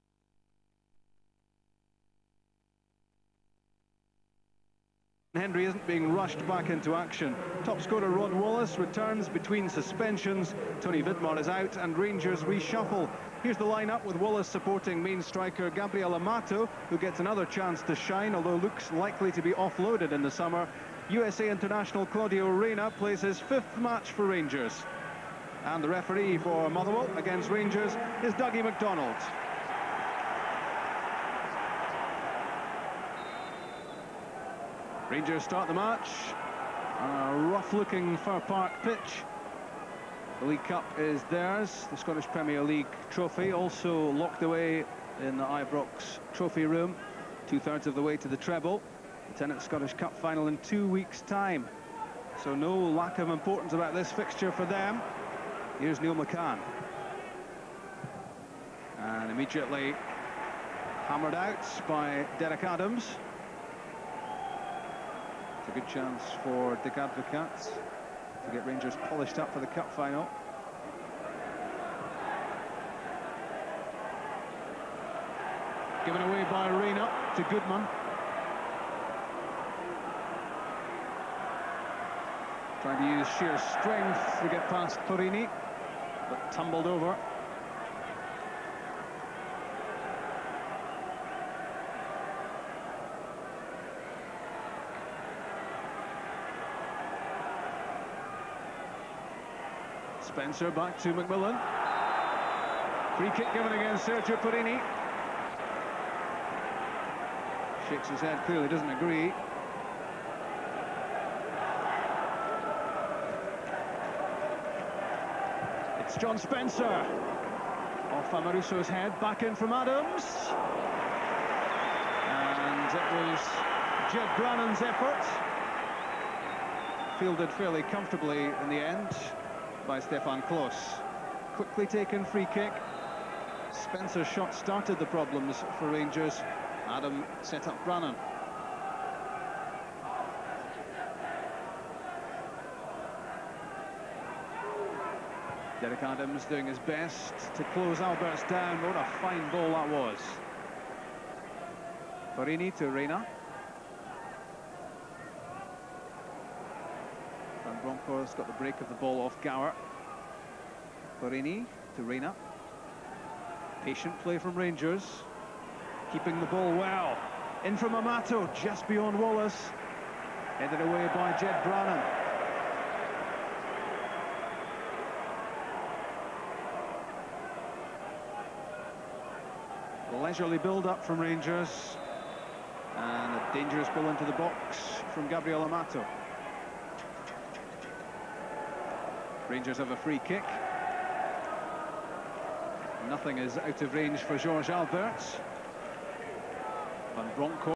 Henry isn't being rushed back into action. Top scorer Rod Wallace returns between suspensions. Tony Vidmar is out and Rangers reshuffle. Here's the lineup with Wallace supporting main striker Gabriel Amato, who gets another chance to shine, although looks likely to be offloaded in the summer. USA international Claudio Reyna plays his 5th match for Rangers. And the referee for Motherwell against Rangers is Dougie MacDonald. Rangers start the match on a rough-looking Fir Park pitch. The League Cup is theirs, the Scottish Premier League trophy, also locked away in the Ibrox trophy room, 2/3 of the way to the treble. The 10th Scottish Cup final in 2 weeks' time. So no lack of importance about this fixture for them. Here's Neil McCann. And immediately hammered out by Derek Adams. It's a good chance for Dick Advocat to get Rangers polished up for the cup final. Given away by Reyna to Goodman. Trying to use sheer strength to get past Porini, but tumbled over. Spencer back to McMillan. Free kick given against Sergio Porini. Shakes his head, clearly doesn't agree. It's John Spencer. Off Amoruso's head, back in from Adams. And it was Jed Brannan's effort. Fielded fairly comfortably in the end by Stefan Klos. Quickly taken free kick. Spencer's shot started the problems for Rangers. Adam set up Brannan. Derek Adams doing his best to close Alberts down. What a fine ball that was. Porini to Reyna. Van Bronckhorst got the break of the ball off Gower. Porini to Reyna. Patient play from Rangers. Keeping the ball well. In from Amato, just beyond Wallace. Headed away by Jed Brannan. Leisurely build-up from Rangers. And a dangerous ball into the box from Gabriel Amato. Rangers have a free kick. Nothing is out of range for George Alberts. Van Bronckhorst.